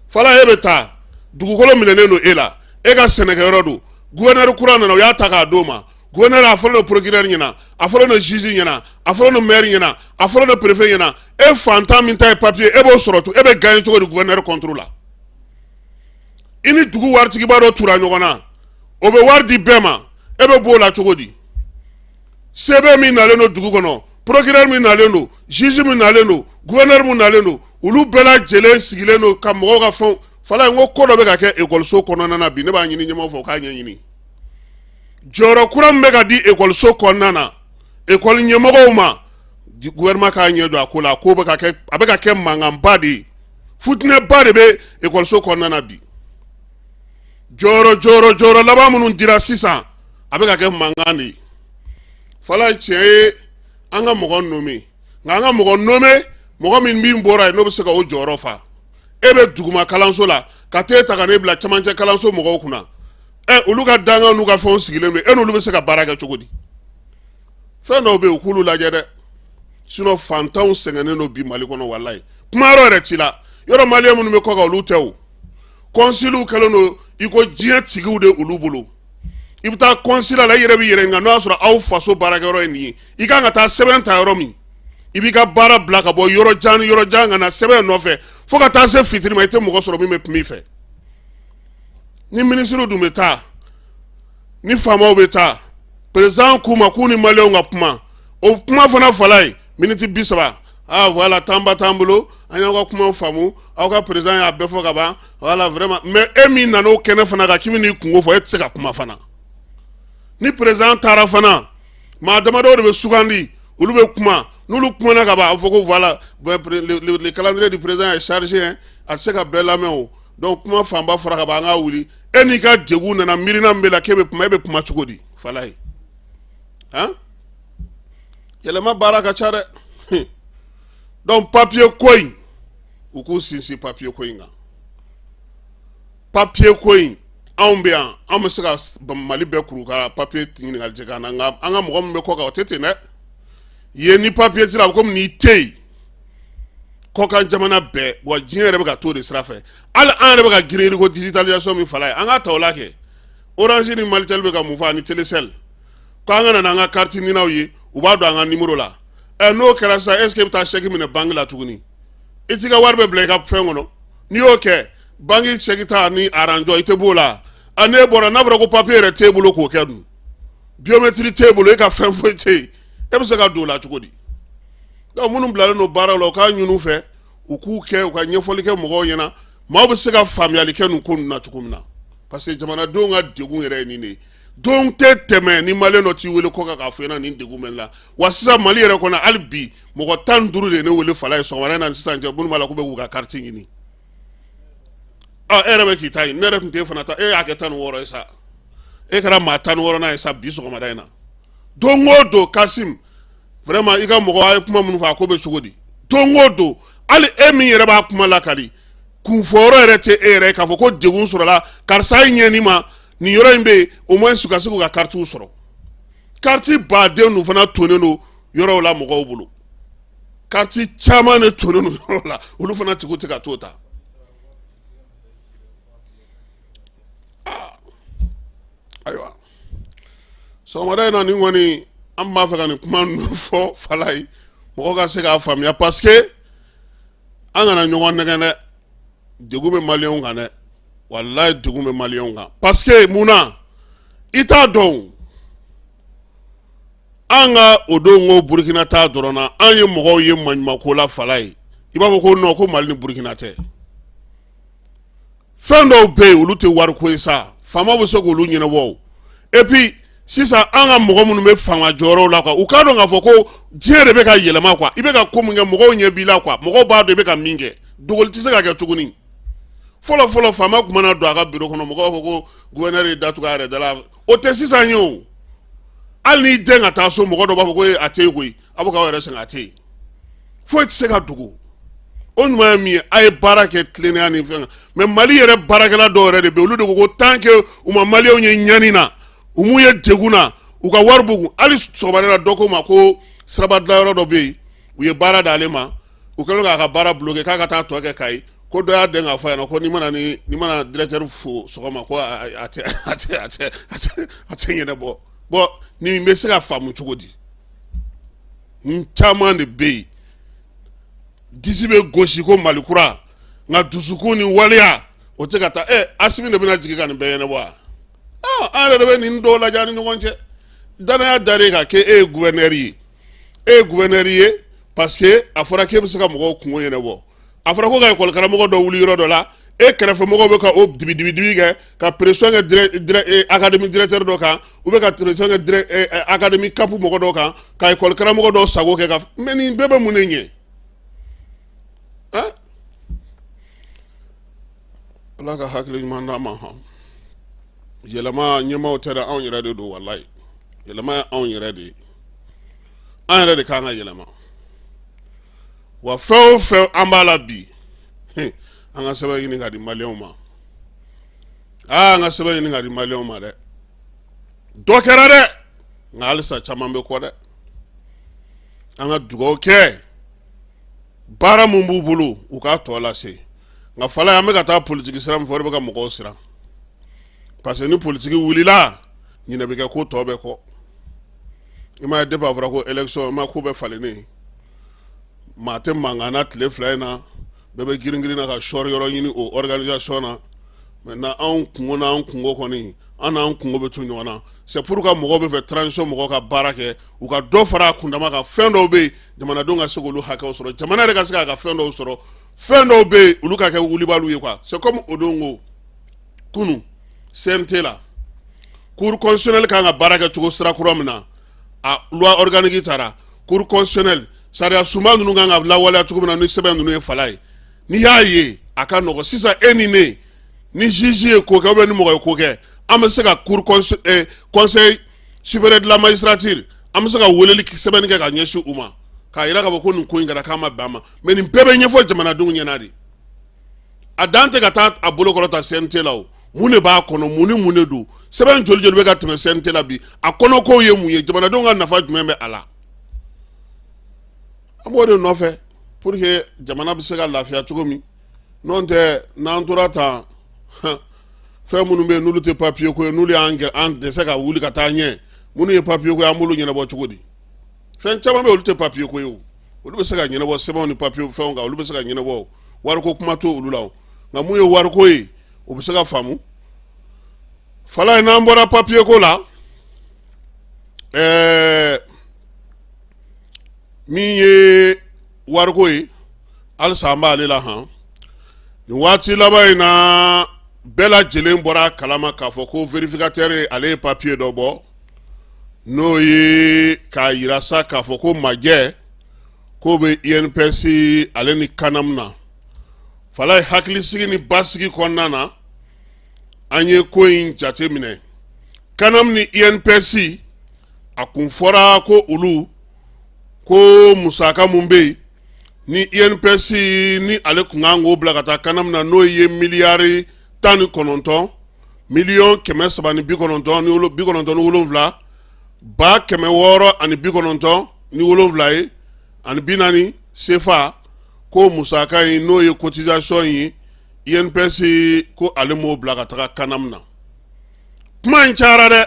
fala e bɛ taa dugukolo minɛnen don e la e ka sɛnɛkɛyɔrɔ don gouverneur kura nana o y'a ta k'a d'o ma gouverneur a fɔra no procureur ɲɛna a fɔra no juge ɲɛna a fɔra no maire ɲɛna a fɔra no préfet ɲɛna e fantan min ta ye papier e b'o sɔrɔ e bɛ gagner cogo di gouverneur contre la i ni dugu waritigiba dɔ tura ɲɔgɔn na o bɛ wari di bɛɛ ma e bɛ b'o la cogo di sɛbɛn min nalen don dugu kɔnɔ procureur min nalen don juge min nalen don gouverneur min nalen don olu bɛɛ lajɛlen sigilen don ka mɔgɔw ka fɛnw fala n ko ko dɔ bɛ ka kɛ ekɔliso kɔnɔna na bi ne b'a ɲini ɲɛmɔgɔw fɛ u k'a ɲɛɲini jɔyɔrɔ kura min bɛ ka di ekɔliso kɔnɔna na ekɔli ɲɛmɔgɔw ma gouvernement k'a ɲɛ don a ko la a bɛ ka kɛ mankanba de ye futinɛba de bɛ ekɔliso kɔnɔna na bi jɔyɔrɔ laban minnu dira sisan a bɛ ka kɛ mankan de ye fala tiɲɛ ye an ka mɔgɔ nommé nka an ka mɔgɔ nommé mɔgɔ min min bɔra yen n'o bɛ se ka o jɔyɔrɔ fa e bɛ duguma kalanso la ka t'e ta ka ne bila camancɛ kalanso mɔgɔw kunna olu ka dangan n'u ka fɛnw sigilen don e n'olu bɛ se ka baara kɛ cogo di fɛn dɔw bɛ yen u k'olu lajɛ dɛ sinon fantanw sɛgɛnnen don bi Mali kɔnɔ walayi kuma yɔrɔ yɛrɛ t'i la yɔrɔ maliyɛn minnu bɛ kɔ kan olu tɛ o kɔnsiliw kɛlen don i ko diɲɛ tigiw de olu bolo i bɛ taa kɔnsila la i yɛrɛ bɛ yɛrɛ ɲininka n'o y'a sɔrɔ aw faso baarakɛyɔrɔ ye nin ye i kan ka taa sɛbɛn ta yɔrɔ min i b'i ka baara bila ka bɔ yɔrɔ jan ni yɔrɔ jan ka na sɛbɛn nɔfɛ fo ka taa se fitiri ma i tɛ mɔgɔ sɔrɔ min bɛ kuma i fɛ ni minisiriw dun bɛ taa ni faamaw bɛ taa président k'u ma k'u ni maliyɛnw ka kuma o kuma fana fala ye miniti 30 voilà temps t'an bolo an y'aw ka kumaw faamu aw ka président y'a bɛɛ fɔ ka ban voilà vraiment mais e min nana o kɛnɛ fana kan k'i bɛ n'i kungo fɔ e tɛ se ka kuma fana ni président taara fana maa damadɔ de bɛ sugandi olu bɛ kuma n'olu kumana ka ban a fɔ ko voilà le calendrier du président est chargé hein a tɛ se ka bɛɛ lamɛn o donc kuma fanba fɔra ka ban an ka wuli e n'i ka degun nana miirina min bɛ la k'e bɛ kuma e bɛ kuma cogo di fala ye hein yɛlɛma baara ka ca dɛ donc papier ko in u k'u sinsin papier ko in kan papier ko in anw bɛ yan an bɛ se ka Mali bɛɛ kuru ka papier ɲininkali kɛ ka na nka an ka mɔgɔ min bɛ kɔ kan o tɛ ten dɛ yen ni papier t'i la a bɛ komi n'i tɛ yen kɔkan jamana bɛɛ wa diɲɛ yɛrɛ bɛ ka t'o de sira fɛ hali an yɛrɛ bɛ ka girin ko digitalisation min fala ye an ka ta o la kɛ Orange ni Malitel bɛ ka mun fɔ ani Telecel k'an ka na n'an ka carte ɲininaw ye u b'a don an ka numéro la n'o kɛra sisan est ce que i bɛ taa chèque minɛ banque la tuguni i t'i ka wari bɛ bila i ka fɛn kɔnɔ n'i y'o kɛ banque chèque ta ni arranjɔ i tɛ b'o la n'e bɔra n'a fɔra ko papier yɛrɛ t'e bolo k'o kɛ dun biométrie t'e bolo e ka fɛn foyi tɛ yen e bɛ se ka don o la cogo di donc minnu bilalen don baara la u k'a ɲini u fɛ u k'u kɛ u ka ɲɛfɔli kɛ mɔgɔw ɲɛna maaw bɛ se ka faamuyali kɛ nin ko ninnu na cogo min na parce que jamanadenw ka degun yɛrɛ ye nin de ye don tɛ tɛmɛ ni maliyɛn dɔ t'i wele kɔ kan k'a fɔ i ɲɛna nin degun bɛ n la wa sisan Mali yɛrɛ kɔnɔ hali bi mɔgɔ 15 de ye ne wele fala ye sɔgɔmada in na sisan cɛ minnu b'a la k'u bɛ k'u ka carte ɲini e yɛrɛ bɛ k'i ta ɲini ne yɛrɛ tun t'e fana ta e y'a kɛ 16 ye sa e kɛra maa 14nan ye sa bi sɔgɔmada in na don o don Kasim vraiment i ka mɔgɔ a ye kuma minnu fɔ a ko bɛ cogo di don o don hali e min yɛrɛ b'a kuma lakali kunfɔyɔrɔ yɛrɛ tɛ e yɛrɛ k'a fɔ ko degun sɔrɔla karisa ye ɲɛni ma nin yɔrɔ in bɛ yen au moins su ka se k'u ka carte sɔrɔ carte baden ninnu fana tonnen don yɔrɔw la mɔgɔw bolo carte caman de tonnen don yɔrɔw la olu fana tigiw tɛ ka t'o ta ayiwa sɔgɔmada in na nin kɔni an b'a fɛ ka nin kuma ninnu fɔ fala ye mɔgɔ ka se k'a faamuya parce que an kana ɲɔgɔn nɛgɛn dɛ degun bɛ maliyɛnw kan dɛ walayi degun bɛ maliyɛnw kan parce que munna i t'a dɔn an ka o don ko Burukina ta dɔrɔn na an ye mɔgɔw ye maɲumako la fala ye i b'a fɔ ko non ko Mali ni Burukina tɛ fɛn dɔw bɛ yen olu tɛ wari ko ye sa faamaw bɛ se k'olu ɲɛnabɔ et puis sisan an ka mɔgɔ minnu bɛ fanga jɔyɔrɔw la quoi u k'a dɔn k'a fɔ ko diɲɛ de bɛ ka yɛlɛma quoi i bɛ ka ko min kɛ mɔgɔw ɲɛ b'i la quoi mɔgɔw b'a dɔn i bɛ ka min kɛ dogali tɛ se ka kɛ tuguni fɔlɔ fɔlɔ faama tun mana don a ka bureau kɔnɔ mɔgɔw b'a fɔ ko gouverneur ye datugu a yɛrɛ da la o tɛ sisan ye o hali n'i den ka taa so mɔgɔ dɔ b'a fɔ ko a tɛ yen koyi a bɛ k'aw yɛrɛ sɛgɛn a tɛ yen foyi tɛ se ka dogo o ɲuman ye min ye a ye baara kɛ tilennenya ni fɛn kan mais Mali yɛrɛ baarakɛla dɔw yɛrɛ de bɛ yen olu de ko tant que u ma maliyɛnw ye ɲani na u m'u ye degun na u ka wari bugu hali sɔgɔmada la dɔ ko ma ko siraba dilayɔrɔ dɔ bɛ yen u ye baara d'ale ma u kɛlen k'a ka baara bloqué k'a ka taa tɔ kɛ Kayi ko dɔ y'a den k'a fɔ a ɲɛna ko n'i mana directeur fo sɔgɔma ko a tɛ ɲɛnabɔ bon nin bɛ se ka faamu cogo di nin caman de bɛ yen disi bɛ gosi ko Mali kura nka dusukun ni waleya o tɛ ka taa Asimi de bɛna jigin ka nin bɛɛ ɲɛnabɔ wa an yɛrɛ de bɛ nin dɔw lajɛ ani ɲɔgɔn cɛ danaya dar'e kan k'e ye gouverneur ye parce que a fɔra k'e bɛ se ka mɔgɔw kungo ɲɛnabɔ a fɔra ko ka école karamɔgɔ dɔ wuli yɔrɔ dɔ la e kɛrɛfɛ mɔgɔw bɛ ka o dibi kɛ ka pression kɛ académie directeur dɔ kan ou bien ka pression kɛ académie cap mɔgɔ dɔ kan ka école karamɔgɔ dɔ sago kɛ ka mais nin bɛɛ bɛ mun de ɲɛ Ala ka hakili ɲuman d'an ma yɛlɛma ɲɛmaaw tɛ dɛ anw yɛrɛ de don walayi yɛlɛma ye anw yɛrɛ de ye an yɛrɛ de kan ka yɛlɛma wa fɛn o fɛn an b'a la bi an ka sɛbɛn ɲini ka di maliyɛnw ma an ka sɛbɛn ɲini ka di maliyɛnw ma dɛ dɔ kɛra dɛ nka halisa caman bɛ kɔ dɛ an ka dugawu kɛ baara mun b'u bolo u k'a tɔ lase nka fala an bɛ ka taa politiki sira min fɔ o de bɛ ka mɔgɔw siran parce que ni politiki wulila ɲinɛ bɛ kɛ ko tɔ bɛ kɔ i m'a ye depuis a fɔra ko élection i m'a ko bɛɛ falennen maa tɛ mankan na tile fila in na bɛɛ bɛ girin girin na ka sɔri yɔrɔ ɲini o organisation na maintenant anw kungo n'an kungo kɔni an n'an kungo bɛ to ɲɔgɔn na c'est pour que mɔgɔw bɛ fɛ transition mɔgɔw ka baara kɛ u ka dɔ fara a kundama kan fɛn dɔw bɛ yen jamanadenw ka se k'olu hakɛw sɔrɔ jamana yɛrɛ ka se k'a ka fɛn dɔw sɔrɔ fɛn dɔw bɛ yen olu ka kɛ wulibaliw ye quoi c'est comme o don ko kunu CNT la cour constitutionnelle kan ka baara kɛ cogo sira kura min na a loi organique taara cour constitutionnelle sariya sunba ninnu kan ka lawaleya cogo min na ni sɛbɛn ninnu ye fala ye n'i y'a ye a ka nɔgɔn sisan e ni ne ni juge ye ko kɛ ou bien ni mɔgɔ ye ko kɛ an bɛ se ka conseil supérieur de la magistrature an bɛ se ka weleli sɛbɛnni kɛ ka ɲɛsin u ma k'a jira k'a fɔ ko nin ko in kɛra k'a ma bɛn a ma mais nin bɛɛ bɛ ɲɛfɔ jamanadenw ɲɛna de a dan tɛ ka taa a bolo kɔrɔta CNT la o mun de b'a kɔnɔ mun ni mun de don sɛbɛn joli joli bɛ ka tɛmɛ CNT la bi a kɔnɔkow ye mun ye jamanadenw ka nafa jumɛn bɛ a la an b'o de nɔfɛ pour que jamana bɛ se ka lafiya cogo min n'o tɛ n'an tora tan fɛn minnu bɛ yen n'olu tɛ papier ko ye n'olu y'an dɛsɛ ka wuli ka taa ɲɛ minnu ye papier ko ye an b'olu ɲɛnabɔ cogo di fɛn caman bɛ yen olu tɛ papier ko ye o olu bɛ se ka ɲɛnabɔ sɛbɛnw ni papier fɛnw kan olu bɛ se ka ɲɛnabɔ wariko kuma to olu la o nka mun ye wariko ye o bɛ se ka faamu fala in n'an bɔra papier ko la min ye wariko ye halisa an b'ale la han nin waati laban in na bɛɛ lajɛlen bɔra kalama k'a fɔ ko vérificateur ale ye papier dɔ bɔ n'o ye k'a yira sa k'a fɔ ko majɛ k'o bɛ INPS ale ni kanam na fala ye hakilisigi ni basigi kɔnɔna na an ye ko in jate minɛ kanam ni INPS a kun fɔra ko olu ko musaka mun bɛ yen ni INPS ni ale kun kan k'o bila ka taa kanam na n'o ye miliyari 19 miliyɔn 390 ni 97 ba 697 ni 7 ye ani 40 CFA ko musaka in n'o ye cotisation ye INPS ko ale m'o bila ka taga kanam na kuma in cayara dɛ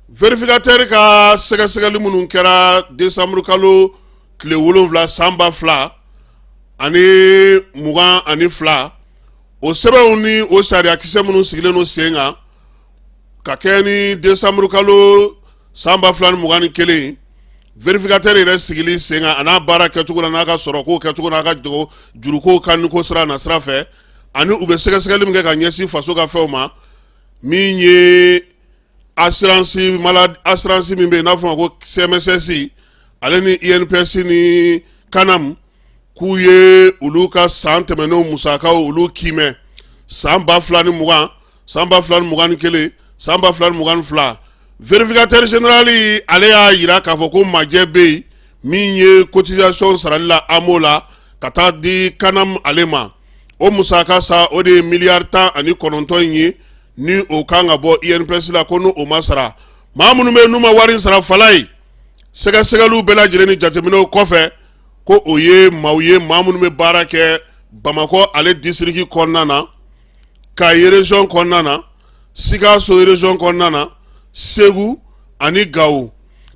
vérificateur ka sɛgɛsɛgɛli minnu kɛra décembre kalo tile 7 san 2000 ani 22 o sɛbɛnw ni o sariya kisɛ minnu sigilen no sen kan ka kɛ ni décembre kalo san 2021 vérificateur yɛrɛ sigili sen kan a n'a baara kɛcogo la n'a ka sɔrɔko kɛcogo n'a ka juruko kaniko sira na sira fɛ ani u bɛ sɛgɛsɛgɛli min kɛ ka ɲɛsin faso ka fɛnw ma min ye assurance min bɛ yen n'a fɔ ma ko CMSS ale ni INPS ni kanam k'u ye olu ka san tɛmɛnenw musakaw olu kimɛ san 2020 san 2021 san 2022 vérificateur général ale y'a yira k'a fɔ ko majɛ bɛ yen min ye cotisation sarali la AMO la ka taa di kanam ale ma o musaka sa o de ye miliyari 19 ye ni o kan ka bɔ INPS la ko n'o ma sara maa minnu bɛ yen n'u ma wari sara fala ye sɛgɛsɛgɛliw bɛɛ lajɛlen ni jateminɛw kɔfɛ ko o ye maaw ye maa minnu bɛ baara kɛ Bamakɔ ale district kɔnɔna na Kayi région kɔnɔna na Sikaso région kɔnɔna na Segu ani Gawo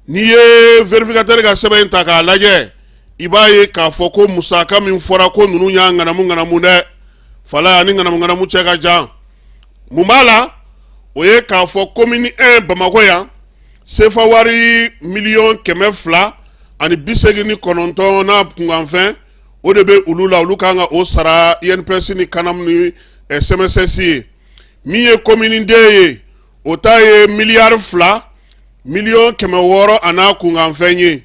n'i ye vérificateur ka sɛbɛn in ta k'a lajɛ i b'a ye k'a fɔ ko musaka min fɔra ko ninnu y'a ŋanamu dɛ fala ani ŋanamu cɛ ka jan mun b'a la o ye k'a fɔ commune 1 Bamakɔ yan CFA wari miliyɔn 200 ani 89 n'a kunkanfɛn o de bɛ olu la olu kan ka o sara INPS ni kanam ni SMSS ye min ye commune 2 ye o ta ye miliyari 2 miliyɔn 600 a n'a kunkanfɛn ye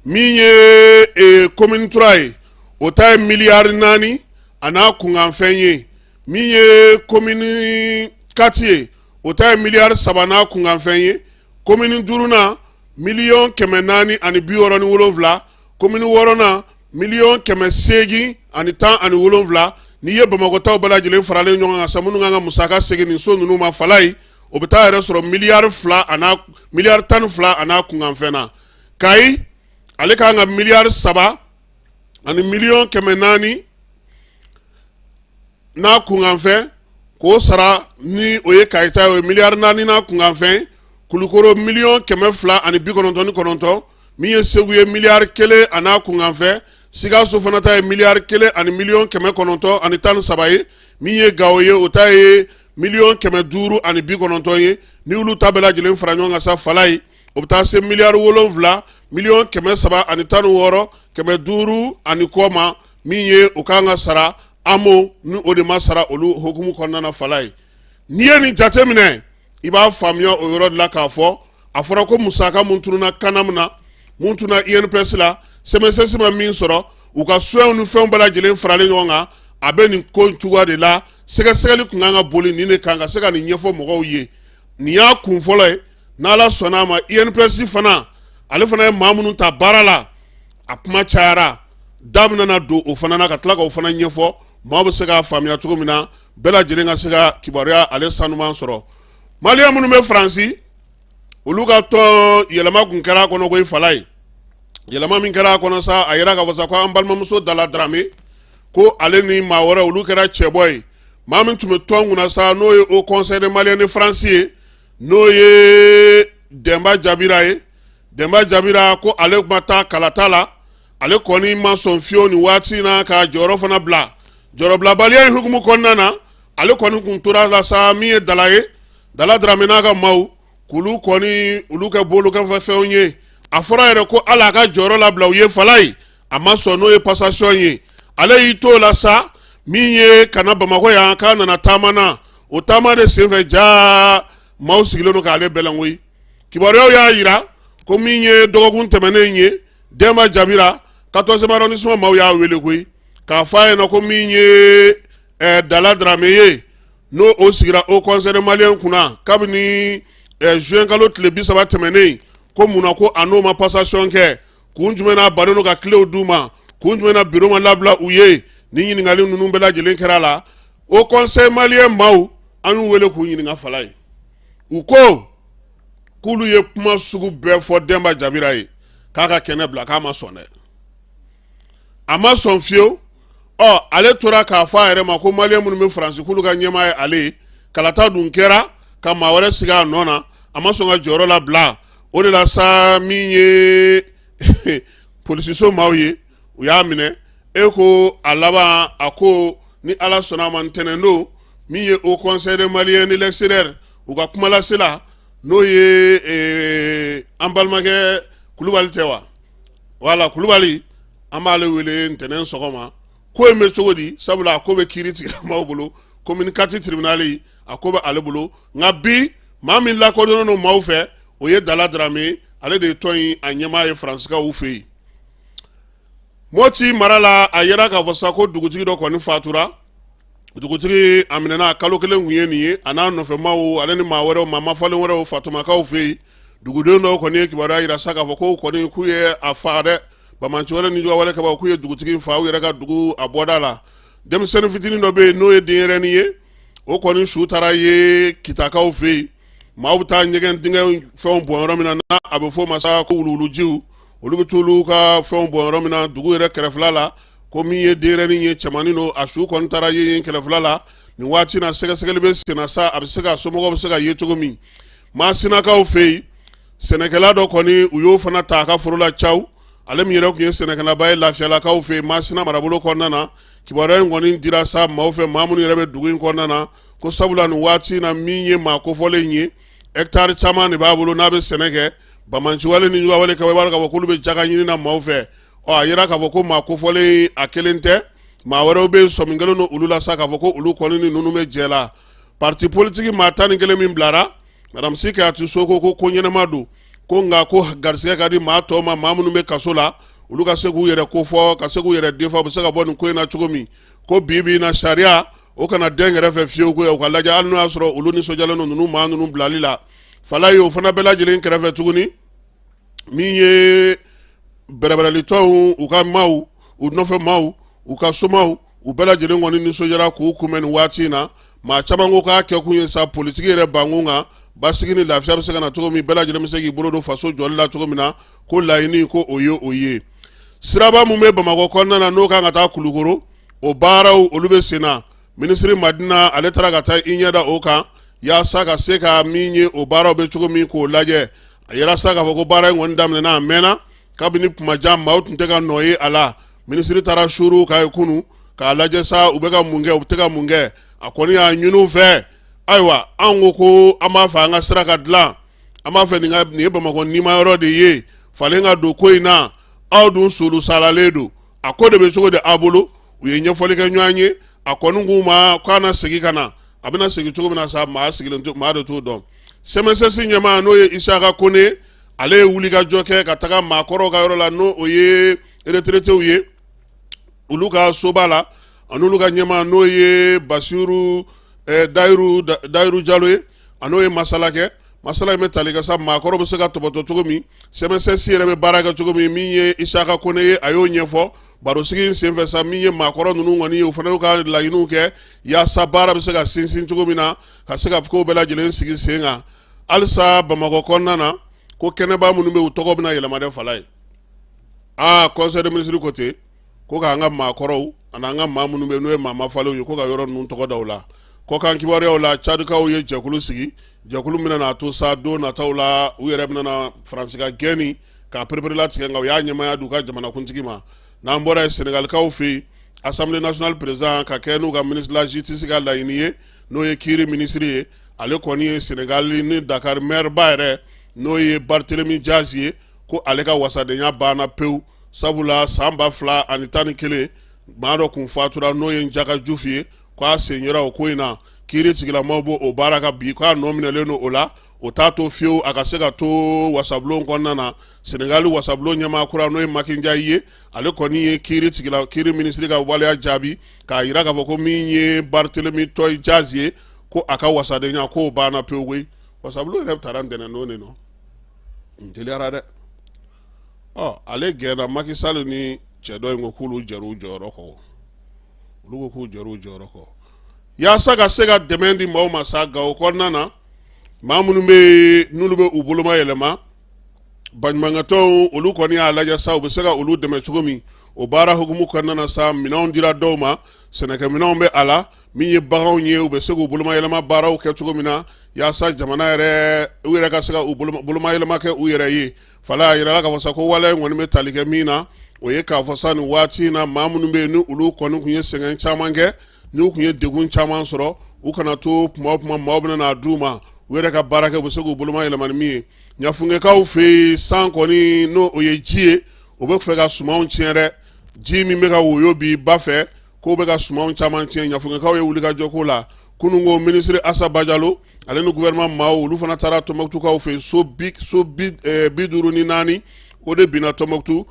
min ye commune 3 ye o ta ye miliyari 4 a n'a kunkanfɛn ye min ye commune 4 ye o ta ye miliyari 3 n'a kunkanfɛn ye commune 5 na miliyɔn 467 commune 6 na million kɛmɛ seegin ani tan ani wolonwula n'i ye bamakɔtaw bɛɛ lajɛlen faralen ɲɔgɔn kan sa minnu kan ka musaka segin nin so ninnu ma Falaye o bɛ taa yɛrɛ sɔrɔ miliyari 12 an'a kunkanfɛn na. Kayi ale kan ka miliyari 3 ani million kɛmɛ 4 n'a kunkanfɛn k'o sara ni o ye Kayi ta ye o ye miliyari 4 n'a kunkanfɛn. Kulukoro million kɛmɛ 2 ani 99 min ye Segu ye miliyari 1 an'a kunkanfɛn. Sikaso fana ta ye miliyari 1 ani million kɛmɛ 9 ani 13 ye min ye Gao ye o ta ye million kɛmɛ 5 ani 90 ye ni olu ta bɛɛ lajɛlen fara ɲɔgɔn kan sa Falaye o bɛ taa se miliyari 7 million kɛmɛ 3 ani 16 kɛmɛ 5 ani kɔ ma min ye o kan ka sara AMO ni o de ma sara olu hukumu kɔnɔna na Falaye. N'i ye nin jate minɛ i b'a faamuya o yɔrɔ de la k'a fɔ a fɔra ko musaka mun tununa kanam na mun tununa INPS la CMSS ma min sɔrɔ u ka soins ni fɛnw bɛɛ lajɛlen faralen ɲɔgɔn kan a bɛ nin ko cogoya de la sɛgɛsɛgɛli kun kan ka boli nin de kan ka se ka nin ɲɛfɔ mɔgɔw ye nin y'a kun fɔlɔ ye n'Ala sɔnna a ma INPS fana ale fana ye maa minnu ta baara la a kuma cayara da bɛna don o fana na ka tila k'o fana ɲɛfɔ maaw bɛ se k'a faamuya cogo min na bɛɛ lajɛlen ka se ka kibaruya ale sanuman sɔrɔ. Maliyɛn minnu bɛ Faransi olu ka tɔn yɛlɛma kun kɛra a kɔnɔ koyi Falaye yɛlɛma min kɛra a kɔnɔ sa a yɛrɛ ka fɔ sa ko an balimamuso Dala Dramé ko ale ni maa wɛrɛ olu kɛra cɛbɔ ye maa min tun bɛ tɔn kunna sa n'o ye Haut Conseil des Maliens de France ye n'o ye Demba Jabira ye Demba Jabira ko ale ma taa kalata la ale kɔni ma sɔn fiyewu nin waati na ka jɔyɔrɔ fana bila jɔyɔrɔbilabaliya in hukumu kɔnɔna na ale kɔni kun tora la sa min ye Dala ye Dala Dramé n'a ka maaw k'olu kɔni olu kɛ bolokɛfɛnw ye a fɔra yɛrɛ ko ala ka jɔyɔrɔ labila u ye Falaye a ma sɔn n'o ye passation ye ale y'i to la sa min ye kana Bamakɔ yan k'a nana taama na o taama de senfɛ jaa maaw sigilen don k'ale bɛlɛnkoyi kibaruyaw y'a yira ko min ye dɔgɔkun tɛmɛnen ye Demba Jabira 14e arrondissement maaw y'a wele koyi k'a fɔ a ɲɛna ko min ye Dala Dramé ye n'o o sigira Haut Conseil des Maliens kunna kabini juin kalo tile 30 tɛmɛnen ko munna ko a n'o ma passation kɛ kun jumɛn na bannen don ka kilew d'u ma kun jumɛn na bureau ma labila u ye ni ɲininkali ninnu bɛɛ lajɛlen kɛra la Haut Conseil malien maaw an y'u wele k'u ɲininka Falaye u ko k'olu ye kuma sugu bɛɛ fɔ Demba Jabira ye k'a ka kɛnɛ bila k'a ma sɔn dɛ a ma sɔn fiyewu ale tora k'a fɔ a yɛrɛ ma ko malien minnu bɛ Faransi k'olu ka ɲɛmaa ye ale ye kalata dun kɛra ka maa wɛrɛ sigi a nɔ na a ma sɔn ka jɔyɔrɔ labila o de la sa min ye polisiso maaw ye u y'a minɛ e ko a laban a ko ni ala sɔnna a ma ntɛnɛn don min ye Haut Conseil des Maliens de l'extérieur u ka kuma lase la n'o ye an balimakɛ Kulubali tɛ wa wala Kulubali an b'ale wele ntɛnɛn sɔgɔma ko in bɛ cogo di sabula a ko bɛ kiiri tigila maaw bolo commune 4 tribunal a ko bɛ ale bolo nka bi maa min lakodɔnnen don maaw fɛ o ye Dala Dramé ale de ye tɔn in a ɲɛmaa ye Faransikaw fɛ yen Moti mara la a yɛrɛ k'a fɔ sa ko dugutigi dɔ kɔni fatura dugutigi a minɛna kalo kelen kun ye nin ye a n'a nɔfɛmaw ale ni maa wɛrɛw maa mafalen wɛrɛw Fatumakaw fɛ yen dugudenw dɔw kɔni ye kibaruya yira sa k'a fɔ ko kɔni k'u ye a fa dɛ Bamanci wɛrɛ ni juguya wɛrɛ kaba k'u ye dugutigi fa u yɛrɛ ka dugu a bɔda la denmisɛnnin fitinin dɔ bɛ yen n'o ye denyɛrɛnin ye o kɔni su taara ye Kitakaw fɛ yen maaw bɛ taa ɲɛgɛn dingɛ fɛnw bɔn yɔrɔ min na n'a a bɛ fɔ o ma sa ko wuluwulujiw olu bɛ t'olu ka fɛnw bɔn yɔrɔ min na dugu yɛrɛ kɛrɛfɛla la ko min ye denyɛrɛnin ye cɛmannin don a su kɔni taara ye yen kɛrɛfɛla la nin waati na sɛgɛsɛgɛli bɛ sen na sa a bɛ se ka somɔgɔw bɛ se ka ye cogo min Masinakaw fɛ yen sɛnɛkɛla dɔ kɔni u y'o fana ta a ka foro la Caw ale min yɛrɛ tun ye sɛnɛkɛlaba ye Lafiyalakaw fɛ yen Masina marabolo kɔnɔna na kibaruya in kɔni dira sa maaw fɛ maa minnu yɛrɛ bɛ dugu in kɔnɔna na ko sabula nin waati na min ye maa kofɔlen ye hectare caman de b'a bolo n'a bɛ sɛnɛ kɛ Bamanci wale ni juguya wale kaba i b'a dɔn k'a fɔ k'olu bɛ jaga ɲini na maaw fɛ a yira k'a fɔ ko maa kofɔlen a kelen tɛ maa wɛrɛw bɛ sɔmin kelen don olu la sa k'a fɔ ko olu kɔni ni ninnu bɛ jɛ la parti politique maa 11 min bilara Madame Sikayatu Soko ko ɲɛnɛma don ko nka ko garisigɛ ka di maa tɔw ma maa minnu bɛ kaso la olu ka se k'u yɛrɛ kofɔ ka se k'u yɛrɛ defɔ u bɛ se ka bɔ nin ko in na cogo min ko bi bi in na sariya o kana den kɛrɛfɛ fiyewu ko u ka lajɛ hali n'o y'a sɔrɔ olu nisɔndiyalen don ninnu maa ninnu bilali la Falaye o fana bɛɛ lajɛlen kɛrɛfɛ tuguni min ye bɛrɛbɛrɛlitɔnw u ka maaw u nɔfɛ maaw u ka somaw u bɛɛ lajɛlen kɔni nisɔndiyara k'u kunbɛn nin waati in na maa caman ko k'a kɛ kun ye sa politiki yɛrɛ bankun kan basigi ni lafiya bɛ se ka na cogo min bɛɛ lajɛlen bɛ se k'i bolo don faso jɔli la cogo min na ko laɲini ko o ye o ye siraba mun bɛ bamakɔ kɔnɔna na n'o kan ka taa kulukoro o baaraw olu bɛ sen na minisiri madina ale taara ka taa i ɲɛda o kan yaasa ka se ka min ye o baaraw bɛ cogo min k'o lajɛ a yɛrɛ sa k'a fɔ ko baara in kɔni daminɛna a mɛnna kabini kumajan maaw tun tɛ ka nɔ ye a la minisiri taara suru k'a ye kunu k'a lajɛ sa u bɛ ka mun kɛ u tɛ ka mun kɛ a kɔni y'a ɲini u fɛ ayiwa an ko an b'a fɛ an ka sira ka dilan an b'a fɛ nin ye bamakɔ nima yɔrɔ de ye falen ka don ko in na aw dun solu salalen don a ko de bɛ cogo di aw bolo u ye ɲɛfɔli kɛ ɲɔgɔn ye a kɔni k'u ma k'a na segin ka na a bɛna segin cogo min na sa maa de t'o dɔn sɛmɛsɛsi ɲɛmaa n'o ye Isaka Kone ale ye wulikajɔ kɛ ka taga maakɔrɔw ka yɔrɔ la n'o o ye retraités ye olu ka soba la ani olu ka ɲɛmaa n'o ye Basiru Dayiru Jalo ye a n'o ye masala kɛ masala in bɛ tali ka sa maakɔrɔ bɛ se ka tɔbɔtɔ cogo min sɛmɛsɛsi yɛrɛ bɛ baara kɛ cogo min min ye Isaka Kone ye a y'o ɲɛfɔ barosigi in senfɛ sa min ye maakɔrɔ ninnu kɔni ye o fana y'u ka laɲiniw kɛ yaasa baara bɛ se ka sinsin cogo min na ka se ka kow bɛɛ lajɛlen sigi sen kan halisa Bamakɔ kɔnɔna na ko kɛnɛba minnu bɛ u tɔgɔ bɛna yɛlɛma dɛ fala ye conseil de ministre ko ten ko k'an ka maakɔrɔw ani an ka maa minnu bɛ n'o ye maa mafalenw ye ko ka yɔrɔ ninnu tɔgɔ da u la kɔ kan kibaruyaw la cadikaw ye jɛkulu sigi jɛkulu min na to sa don nataw la u yɛrɛ bɛna Faransi ka gɛnni k'a perepere tigɛ nka u y'a ɲɛmaya di u ka jamanakuntigi ma n'an bɔra yen Senegalikaw fɛ yen Assemblée nationale président ka kɛ n'u ka ministre de la justice ka laɲini ye n'o ye Kiri minisiri ye ale kɔni ye Senegal ni Dakar maire ba yɛrɛ n'o ye Barthélemy Diaz ye ko ale ka wasadenya banna pewu sabula san 2011 maa dɔ kun fatura n'o ye Njaka Diouf ye k'a sen yera o ko in na Kiri tigilamaw b'o o baara ka bi k'a nɔ minɛlen don o la o t'a to fiyewu a ka se ka to wasabulon kɔnɔna na Senegali wasabulon ɲɛmaa kura n'o ye Macky Ndiaye ye ale kɔni ye Kiri minisiri ka waleya jaabi k'a yira k'a fɔ ko min ye Barthélemy Toye Diaz ye ko a ka wasadenya k'o banna pewu koyi wasabulon yɛrɛ bɛ taara ntɛnɛn n'o de nɔ n teliyara dɛ ale gɛnna Macky Sall ni cɛ dɔ in ko k'olu jɛr'u jɔyɔrɔ kɔ olu ko k'u jɛr'u jɔyɔrɔ kɔ yaasa ka se ka dɛmɛ di maaw ma sa Gawo kɔnɔna na maa minnu bɛ yen n'olu bɛ u boloma yɛlɛma baɲumankɛtɔnw olu kɔni y'a lajɛ sa u bɛ se ka olu dɛmɛ cogo min o baara hukumu kɔnɔna na sa minɛnw dira dɔw ma sɛnɛkɛminɛnw bɛ a la min ye baganw ye u bɛ se k'u boloma yɛlɛma baaraw kɛ cogo min na yaasa jamana yɛrɛ u yɛrɛ ka se ka u boloma yɛlɛma kɛ u yɛrɛ ye fala a yirala k'a fɔ sa ko waleya in kɔni bɛ tali kɛ min na o ye k'a fɔ sa nin waati in na maa minnu bɛ yen ni olu kɔni tun ye sɛgɛn caman kɛ n'u tun ye degun caman sɔrɔ u kana to tuma o tuma maaw bɛna n'a d'u ma u yɛrɛ ka baara kɛ u bɛ se k'u boloma yɛlɛma ni min ye ɲafungekaw fɛ yen san kɔni n'o o ye ji ye o bɛ fɛ ka sumanw tiɲɛ dɛ ji min bɛ ka woyo bi ba fɛ k'o bɛ ka sumanw caman tiɲɛ ɲafungekaw ye wulikajɔ k'o la kunun ko minisiri Asaba Jalo ale ni gouvernement maaw olu fana taara Tɔnbɔkutukaw fɛ yen so 54 o de binna Tɔnbɔkutu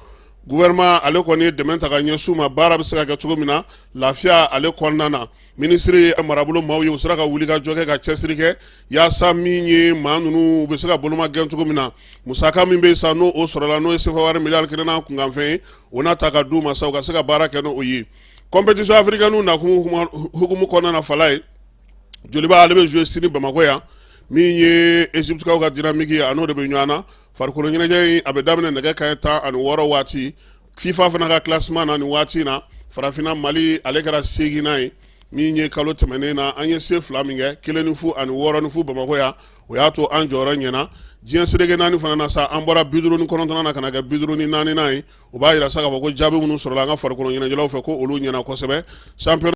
gouvernement ale kɔni ye dɛmɛ ta ka ɲɛsin ma baara bɛ se ka kɛ cogo min na lafiya ale kɔnɔna na minisiri ye marabolo maaw ye u sera ka wulikajɔ kɛ ka cɛsiri kɛ yaasa min ye maa ninnu u bɛ se ka boloma gɛn cogo min na musaka min bɛ yen sa n'o sɔrɔla n'o ye sefa wari miliyari 1 n'a kunkanfɛn ye o n'a ta ka d'u ma sa u ka se ka baara kɛ n'o ye compétition africaine na hukumu kɔnɔna na fala ye joliba ale bɛ jouer sini Bamakɔ yan min ye Egyptekaw ka dynamique ye a n'o de bɛ ɲɔgɔn na farikolo ɲɛnajɛ in a bɛ daminɛ nɛgɛ kanɲɛ 16 waati FIFA fana ka classement na nin waati in na farafinna Mali ale kɛra 8nan ye min ye kalo tɛmɛnen na an ye se 2 min kɛ 1 ni 6 ni 6 Bamakɔ yan o y'a to an jɔyɔrɔ ɲɛna diɲɛ seleke 4 fana na sa an bɔra 59 na ka na kɛ 54nan ye o b'a yira sa k'a fɔ ko jaabi minnu sɔrɔla an ka farikolo ɲɛnajɛlaw fɛ ko olu ɲɛna kosɛbɛ championnat